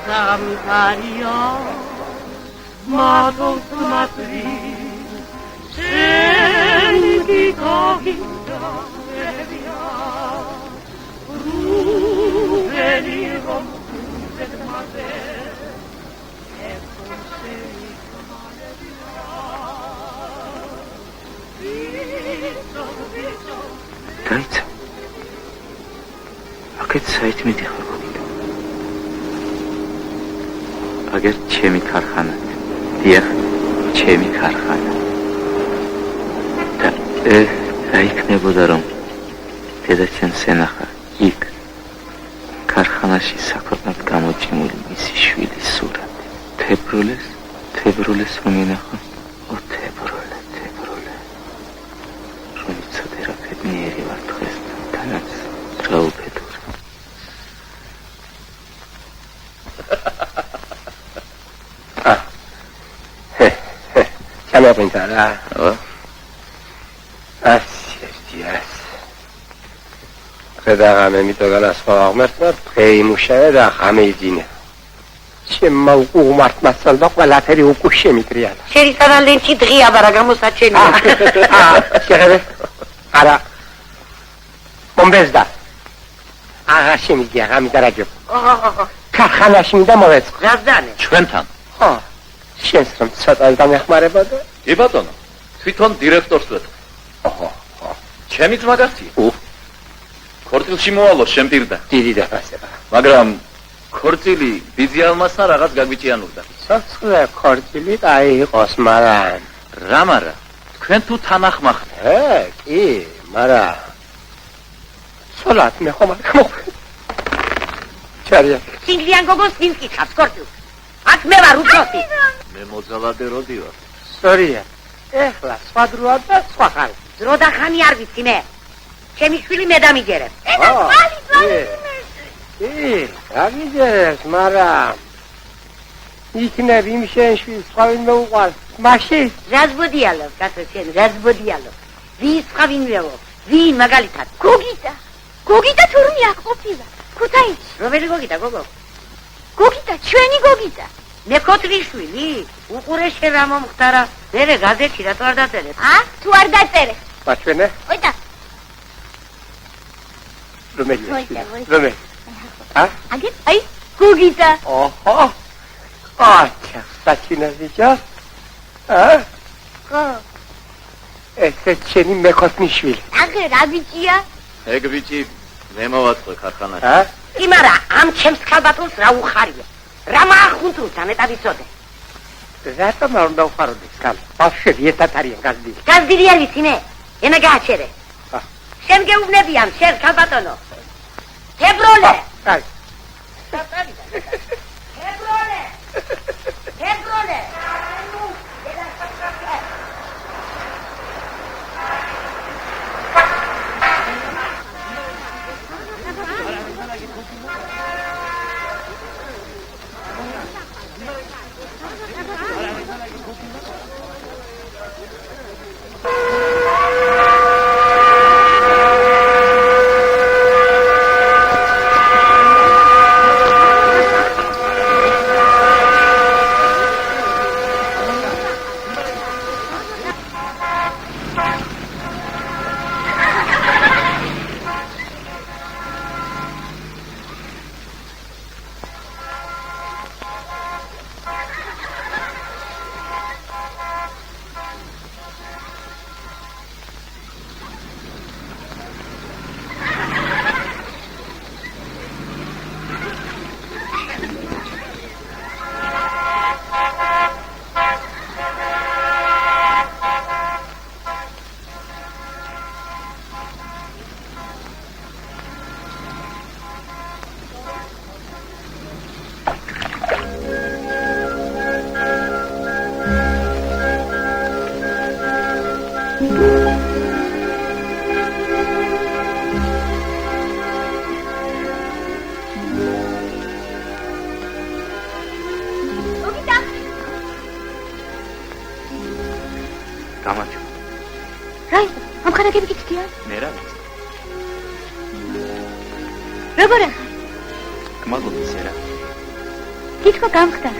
Zamtaria, matos matri, senki koginda evia, ruveni rompuset mate, ekonseni kamalevia. Gaitsa. Akეთ საითმედი ხარ გოგიტა. აგერ ჩემი ქარხანა. დიახ, ჩემი ქარხანა. და დაიქნებოდა რომ დედაჩემს ენახა იქ ქარხანაში საქვეყნად გამოჭიმული მისი შვილის სურათი. თებროლეს რომ ენახა. თებროლე. რომ იცოდე რა ბედნიერი ვარ დღესთან თანაც რა უბედური. Pentara. Assertias. Redagame mitogana sfogmertna preimushe da xamedine. Შემმა უღმართმასალ და ყველაფერი უკუ შემიტრიალა. შეიძლება ლენჩი დღია ბარა გამოსაჩენია. შეხედე? არა. მომბეზდა. აღარ შემიგია გამიდარაჯო. ქარხანაში მინდა მოვეწყო. გაზდანე. ჩვენთან. ხო. შენს რომ ცოტა დამეხმარებოდა? კი ბატონო, თვითონ დირექტორს ვეთქვი. ოჰო. ჩემი ძმა გახდია. ქორწილში მოვალო შენ პირდა. დიდი დაფასება. მაგრამ ქორწილი ბიზიალმასთან რაღაც გაგვიჭიანურდა. სოცხლე ქორწილი აი იყოს, მაგრამ რა მარა? თქვენ თუ თანახმახ. კი, მაგრამ სოლათ მე ხომ არ მოხდა. ჩარია. სინგლიან გოგოს ვინ კითხავს ქორწილს? აქ მე ვარ უფროსი. მე მოძალადე როდი ვარ. სორია. ეხლა სხვა დროა და სხვა ხანი. დრო და ხანი არ ვიცი მე. ჩემი შვილი მე დამიჯერებ. დამიჯერებს, მაგრამ იქნებ იმ შენ შვილს სხვა ვინმე უყვარს. მაშინ რაზბოდიალო, კაცო შენ, რაზბოდიალო. ვის სხვა ვინმეო? ვინ მაგალითად? გოგიტა თურმე აქ ყოფილა. ქუთაისში. რომელი გოგიტა, გოგო? გოგიტა, ჩვენი გოგიტა. მე ქოთლიშვილი, უყურე შენ რა მომხდარა. მე გაზეთში რატო არ დაწერე? თუ არ დაწერე. მაჩვენე? ოიტა. რომელი? აგეთ, აი, გოგიტა. ოჰო. აჩა, საჩინაზიჯა? ხო. ესე ჩემი მეკოთნიშვილი. აგე რა ბიჭია? ეგ ბიჭი მე მოვაწყო ქარხანაში. იმარა, ამ ჩემს ქალბატონს რა უხარია. რა მაახუნტრუთა მეტად რატომ არ უნდა უხაროდეს კალ? ბავშვები ერთად არიან გაზდილი. გაზდილი არ ვიცი მე. ენა გააჩერე. შენ გეუბნებიან, შენ ქალბატონო. თებროლე. აი. თებროლე. გამარჯობა. რაიცა, ამ ხანაგები გიცდია? მე რა ვიცი. როგორ ახარ? გმადლობთ რა. თითქოს გამხდარ.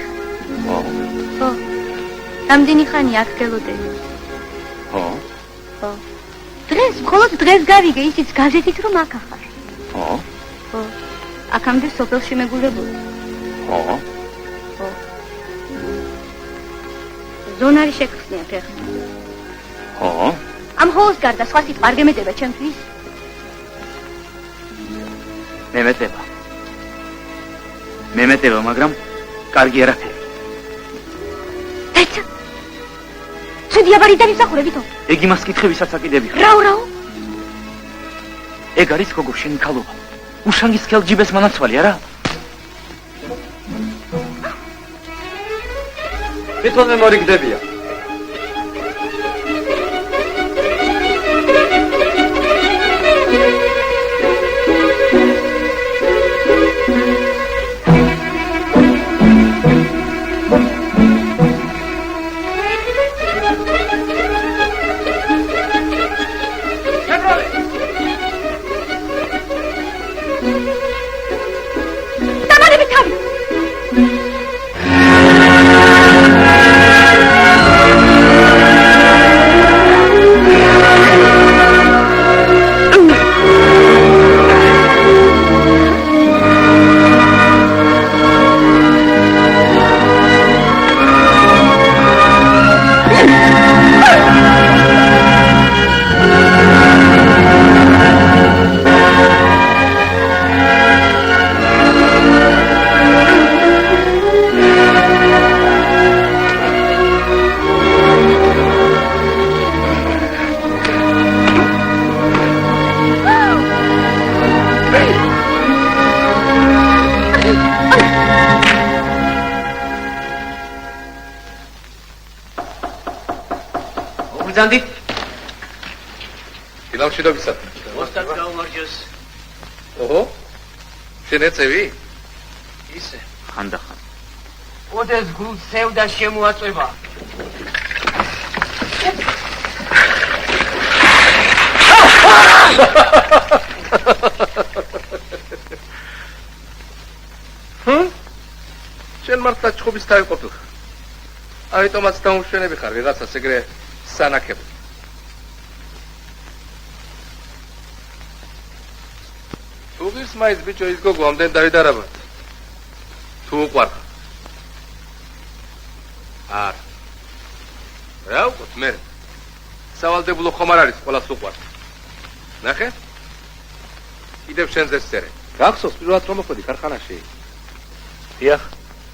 ხო. რამდენი ხანი აქ გელოდები? ხო. დღეს, მხოლოდ დღეს გავიგე, ისიც გაზეთით რომ აქ ახარ. ხო. აქამდე სოფელში მეგულებოდი. ხო. ზონარი შეგხსნია ფეხს. ხო. ამ ხოლოს გარდა სხვა სიტყვა არ გემეტება ჩემთვის? მემეტება, მაგრამ კარგი არაფერი. ეცა. ცუდი აბარი დავისახურებითო. ეგ იმას კითხებისაც აკიდები. რაო? ეგ არის გოგო შენი ქალობა. უშანგის ქელჯიბეს მანაცვალი არა? თვითონ მე მორიგდებია. ზანდი დილამშვიდობისა. მოსტად გაუმარჯოს. ოჰო. შენ ეწევი? ისე. ხანდახან. ოდეს გულს სევდა შემოაწვება. შენ მართლა ჩხუბის დაიყოფილ. აიტომაც დაუმშვენები ხარ ვიღაცას ეგრე სანაკებ. თუ გის მაინც ბიჭო ის გოგო ამდენ დავიდარაბად. თუ უყვარ. არ. რა უყოთ მე? სავალდებულო ხომ არ არის ყველას უყვარ. ნახე? კიდევ შენზე წერე. გახსოვს პირველად რომ მოხვედი ქარხანაში? დიახ.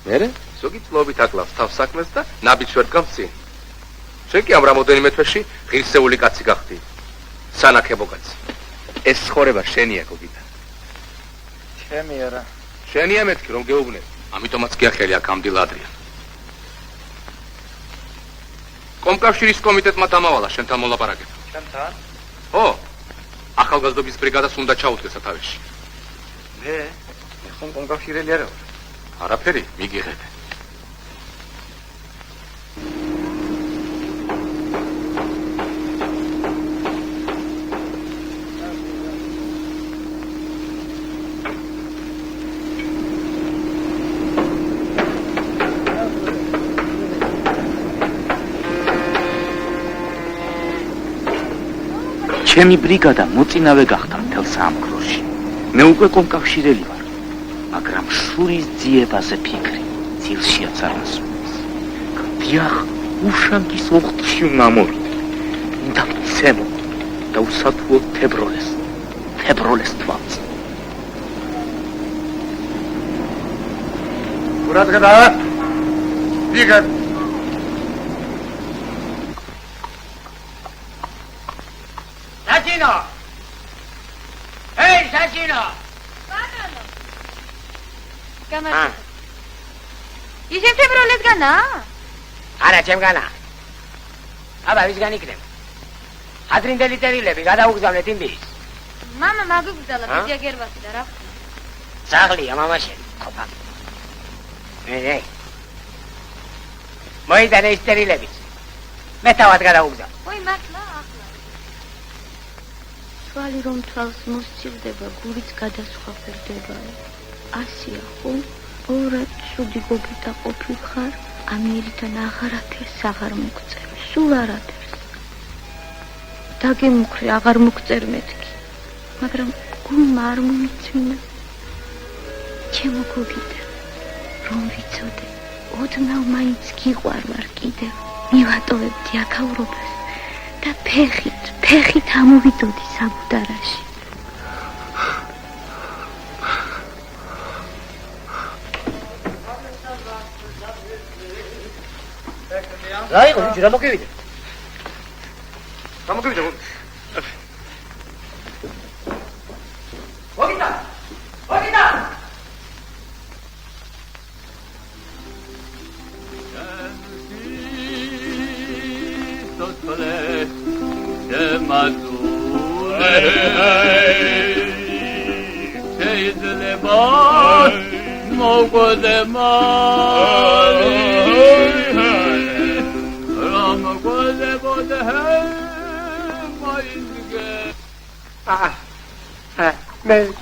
მერე? ზოგი წლობით აკლავს თავს საქმეს და ნაბიჯს ვერ დგამცი. შენ კი ამ რამოდენიმე თვეში ღირსეული კაცი გახდი. სანაკებო კაცი. ეს ცხოვრება შენია გოგიტა. ჩემი არა. შენია მეთქი რომ გეუბნე. ამიტომაც გიახელი აქ ამდილ ადრიან. კომკავშირის კომიტეტმა დამავალა შენთან მოლაპარაკება. ჩემთან? ო, ახალგაზრდობის ბრიგადას უნდა ჩაუდგე სათავეში. მე ხომ კომკავშირელი არა ვარ. არაფერი, მიგიღებე. ჩემი ბრიგადა მოწინავე გახდა მთელ საამქროში. მე უკვე კომკავშირელი ვარ, მაგრამ შურის ძიებაზე ფიქრი ძილშიაც არ მასვენს. დიახ, უშანგის ოხტში უნდა მოვიდე. უნდა მცემო და უსათუო თებროლეს თვალს. ურადგა ვიღა საჭინო! ეი, საჭინო! ბატონო. გამარჯობა. ისე თებროლესგანა? არა, ჩემგანა. აბა, ვისგან იქნება? ადრინდელი წერილები გადაუგზავნეთ იმ ბიჭს. მამა მაგუგზალა ბიძია გერვასი და რა. ძაღლია მამაშენი, ყოფა. ეე. მოიდანე ის წერილები. მე თავად გადაუგზავ. ой მართლა ახლა. თვალი რომ თვალს მოსწირდება, გულიც გადასხვაფერდება. ასია ხო? ორად ცუდი გოგიტა ყოფილხარ, ამიერიდან აღარაფერს აღარ მოგწერ, სულ არაფერს. დაგემუქრე, აღარ მოგწერ მეთქი, მაგრამ გულმა არ მომიწმინა. ჩემო გოგიტა, რომ ვიცოდე, ოდნავ მაინც გიყვარვარ კიდევ, მივატოვებდი აქაურობას და ფეხით ამოვიდოდი საბუდარაში. რა იყო, რა მოგივიდე? მოგიტა!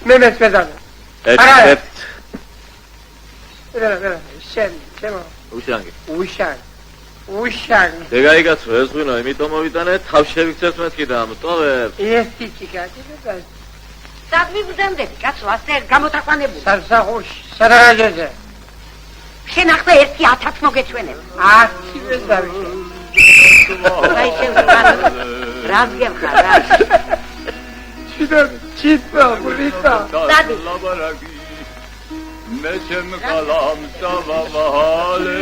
მე მეცდადა. ერთ. შემო. უშან. დეგაიგაცო ეს ღვინო, იმიტომ მოვიტანე, თავ შევიქცევთ მეთქი და ამტოვებ. ეს ტიჭიკადი და სად მიგზავნები, კაცო, ასე გამოთაყვანებული. სასახურში, სადაღაჯეზე. შენ ახლა 1000 მოგეჩვენებ. 10 ეს დავიშე. აი შენ რას გემხარ რა? ჩიტა, ბლიტა. დადი. მე ჩემ კალამს დავავალე.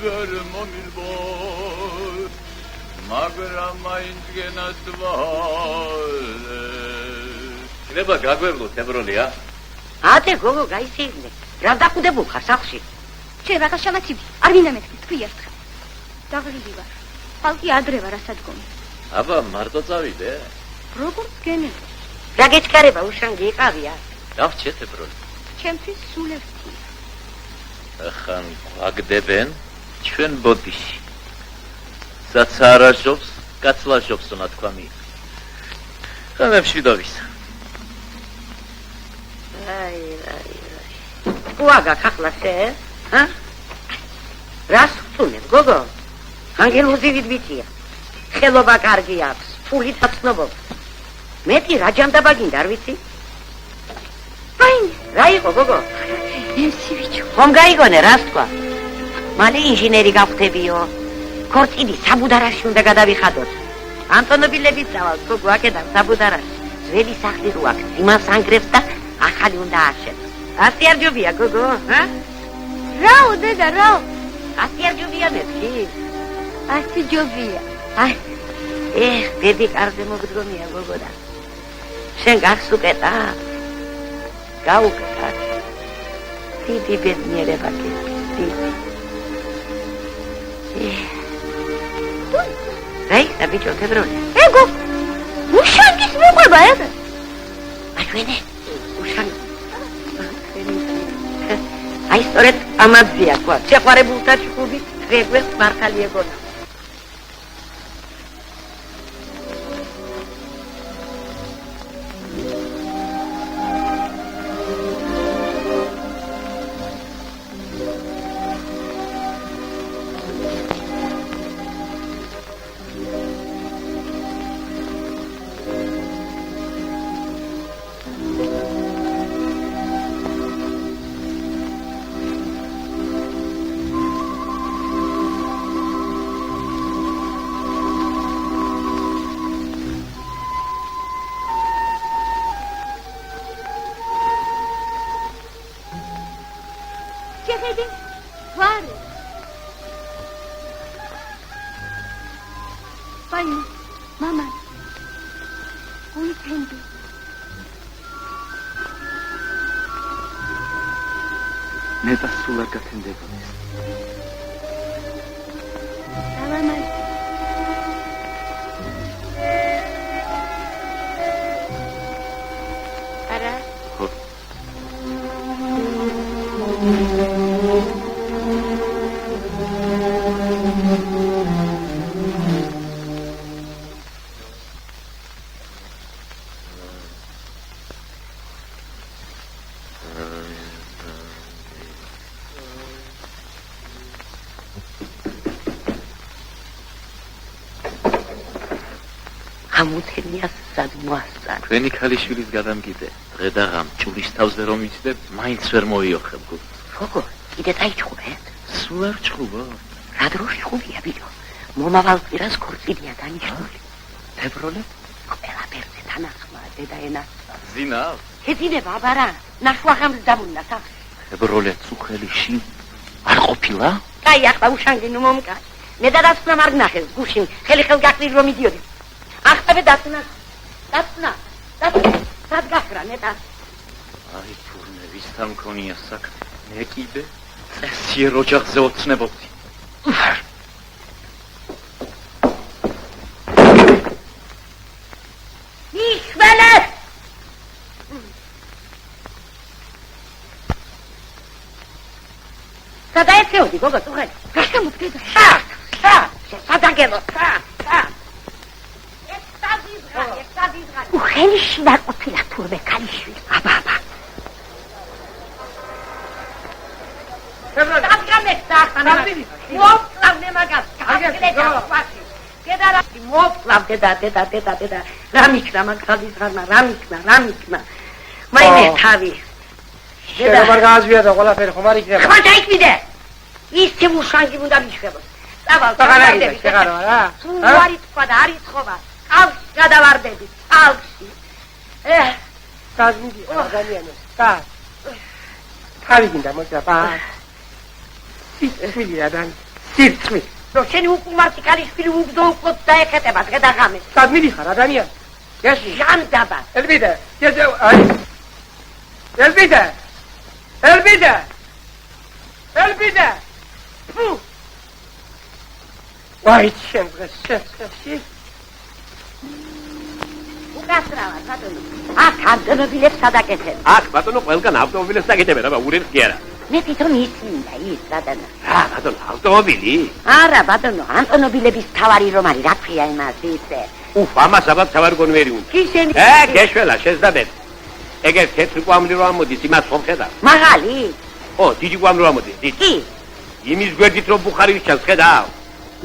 ვერ მომილბო. მაგრამ მაინც გენასვალე. ნება გაგვევლოთ ებროლია? ათე გოგო გაისეირნე. რა დაყუდებულ ხარ სახლში? შენ რაღაც შემაცივი, არ მინდა მეთქი, თქვი ერთხელ. დაღლილი ვარ. ხალხი ადრე ვარ ასადგომი. აბა მარტო წავიდე. როგორც გენები. რა გეჩქარება უშან გიყავია? დავჭეთ ებროლი. ჩემთვის სულ ერთი. ახან გვაგდებენ ჩვენ ბოდიში. საცარაჟობს, კაცლაჟობს უნდა თქვა მი. ხამე მშვიდობის. აი. უაგა ხახლასე, ჰა? რას ხტუნებ, გოგო? ანგელოზივით ბიჭია. ხელობა კარგი აქვს, ფული დაცნობობს. მეტი რა ჯანდაბა გინდა, არ ვიცი? აინი, რა იყო, გოგო? ემსი ბიჭო. ხომ გაიგონე, რას თქვა? მალე ინჟინერი გავხდებიო. ქორწილი საბუდარაში უნდა გადავიხადოთ. ანტონობილებით წავალ, გოგო, აქედან საბუდარაში. ძველი სახლი რო აქვს, იმას ანგრევს და ახალი უნდა ააშენოს. ასე არ ჯობია, გოგო, ჰა? რაო, დედა, რაო? ასე არ ჯობია მეთქი? ასე ჯობია. აი, ბედი კარზე მოგდგომია, გოგო და. შენ გახს უკეტა? გაუკეტა. დიდი ბედნიერება გეცდი. რა იქნა ბიჭო, თებროლი? ეგო, უშანგის მოყვება, ეგ? აჩვენე, უშანგი. აი, სწორედ ამაზია, თქვა, შეყვარებულთა ჭუბი, რეგვეს მართალი ეგონა. ამუთენიას სად მოასწარ. თქვენი ქალიშვილის გადამგიდე, დღე და ღამ ჭულის თავზე რომ იცდებ, მაინც ვერ მოიოხებ გულს. როგორ? კიდე დაიჭყურეთ? სულ არ ჭყუბო. რა დროს ჭყუბია ბიჭო? მომავალ კვირას ქორწილია დანიშნული. თებროლე? ყველაფერზე თანახმა დედაენა. ზინავ? ეძინება აბარა, ნაშვახამს დაბუნდა სახში. თებროლე წუხელიში არ ყოფილა? კაი, ახლა უშანგინო მომკა. მე და დაცნა არ ნახეს გუშინ, ხელი გახრი რომ მიდიოდი. ახლა დაცნა. სად გახრა ნეტა? აი თურმე ვისთან მქონია საქმე. მე კიდე წესიერ ოჯახზე ოცნებობდი. იშველე! სადაეცეოდი გოგო წუხელი? რა შემოდგება? სადაგებო? უხელიში და ყოფილა თურმე ქალიშვილი. აბა. დაგამეცა ახლა. მოვკლავდე მაგას. დედა. რამიქნა მაგალის ღარმა, რამიქნა. მაინე თავი. დედა მაგ გააზვია და ყველაფერი ხომ არ იქნება. ხმა დაიქმიდე. ისე უშანგი უნდა მიშვებოს. წავალ, წაღარები, შეგარო რა? უარი თქვა და არის ხობა. ალს გადავარდები, ალში. გაზმიდი, ადამიანო. თავი გინდა მოწაფა. სიცხვილი ადან. სიცხვილი. რო შენი უკუმარტი ქალიშვილი უგდო უკოთ დაეხეტება დღე და ღამე. სად მიდიხარ ადამიანი? გაში. ჟანდაბა. ელბიდა. აი. ელბიდა. ფუ. ვაი, შენ დღეს. უკასრავად, ბატონო. აქ ავტომობილებს სადაკეთებ. აქ ბატონო ყველგან ავტომობილებს დაგეთებენ, აბა ურემს კი არა. მე თვითონ ისმინდა ის ბატონო. რა ბატონო, ავტომობილი? არა ბატონო, ავტომობილების თავარი რომ არის, რა ქვია იმას ისე. ამას აბა თავარი გონვერი უნდა. ისინი. გეშველა, შეძდაბეთ. ეგეთ თეთრი კვამლი რო ამოდის, იმას ხომ ხედავ? მაღალი? დიდი კვამლი რო ამოდის, დიდი. კი. იმის გვერდით რომ ბუხარის ჩანს, ხედავ?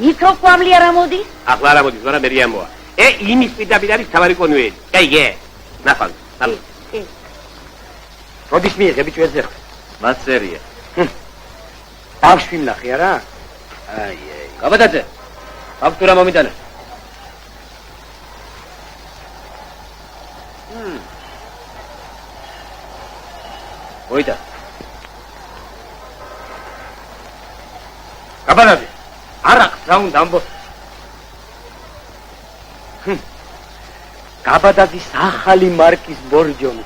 მიკრო კვამლი არ ამოდის? ახლა არ ამოდის, მაგრამ მე ამოა. იმის პირდაპირ არის თავარი გონვერი. ნახავ. როდის მიიღე ბიჭო ეს ახლა? მასერია. ბავშვი მნახე არა? აი. გაბადაძე. ფაქტურა მომიტანა. ოიტა. გაბადაძე. არახ დაუნდა ამბო. გაბადაძის ახალი მარკის ბორჯომი.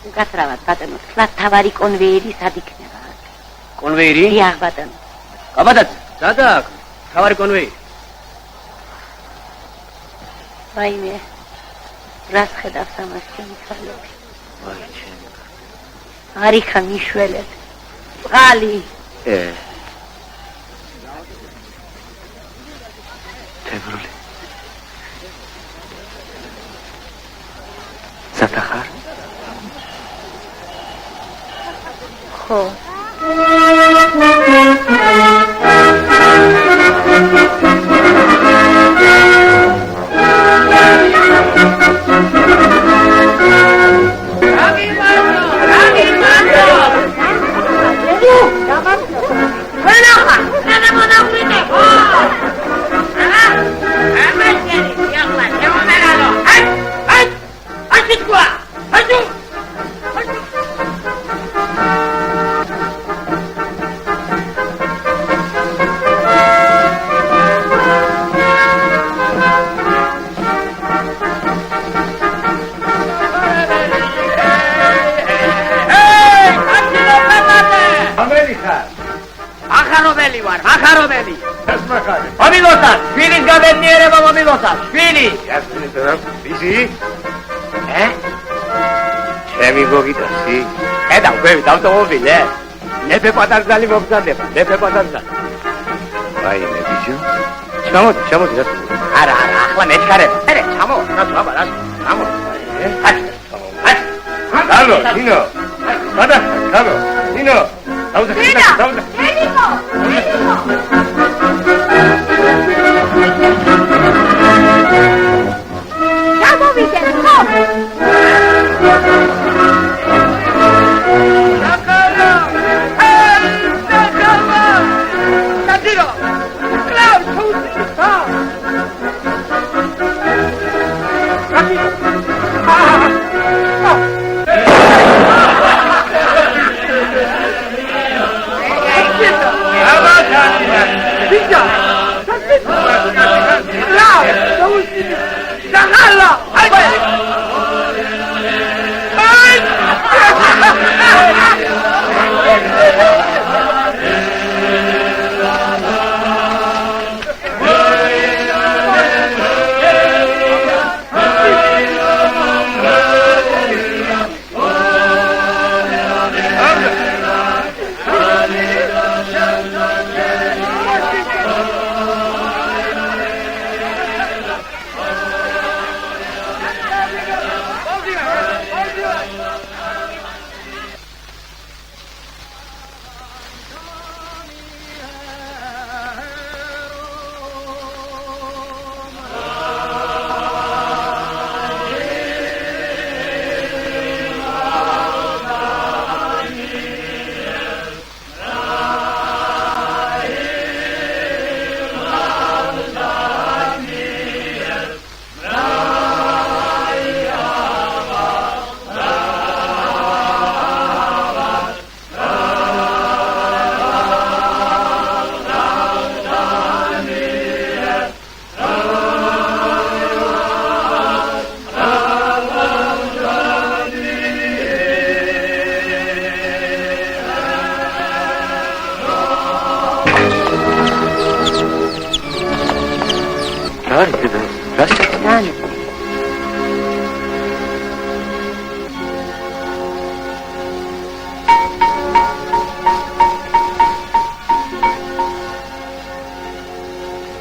უკასრავად ბატონო, ხლა თავარი კონვეიერი სად იქნება? კონვეიერი? დიახ ბატონო. გაბადაძე, სადა აქ? თავარი კონვეიერი. ვაიმე, რას ხედავს ამას ჩემი ხალები? ვაი ჩემი. არიქა მიშველეთ. წყალი. თებროლე. სათახარ? ხო. ახარობელი ვარ, ახარობელი. მახარე. მომილოცან, შვილის გამეცნიერება მომილოცან, შვილი. ისი? ჩემი გოგიტასი. ხედავ, გვევით ავტომობილე. მეფე პატარძალი მოგზადება, მეფე პატარძალი. რაიმე ბიჭო? ჩამოდი, რა. არა, ახლა მეჩქარებ. ერე, ჩამოვა, რა, ჩამოვა. Carlo, Nino. Vada, Carlo, Nino. Dauda. Ciao, Vicente.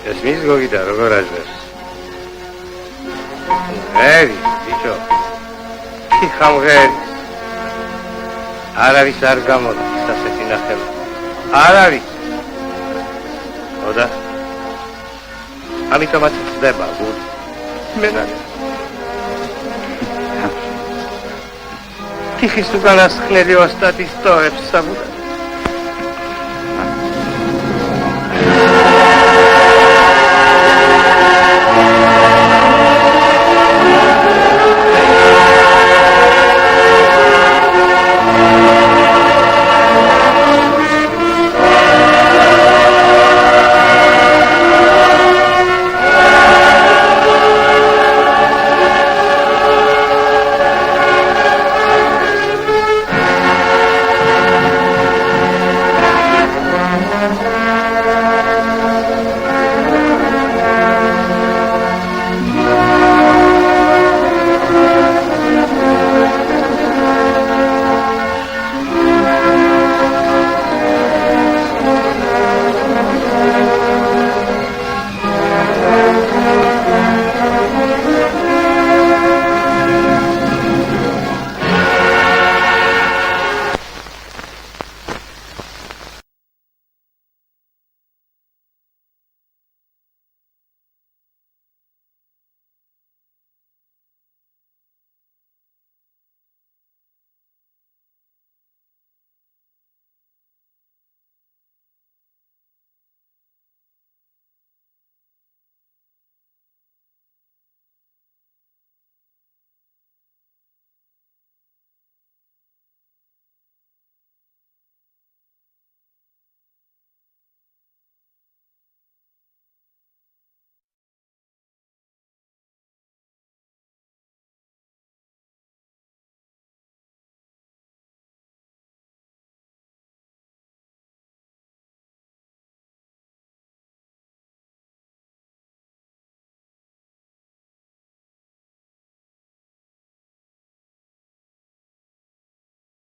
Esmis gogita, როგორ აძლევს? ერი, ბიჭო. კი ხამღერი. არავის არ გამოდის ასეთი ნახევრად. არავის. ოდა. ამიტომაც ხდება გული. მენანი. თიხის უკანასხლელი ოსტატის ტოვებს საბუდად.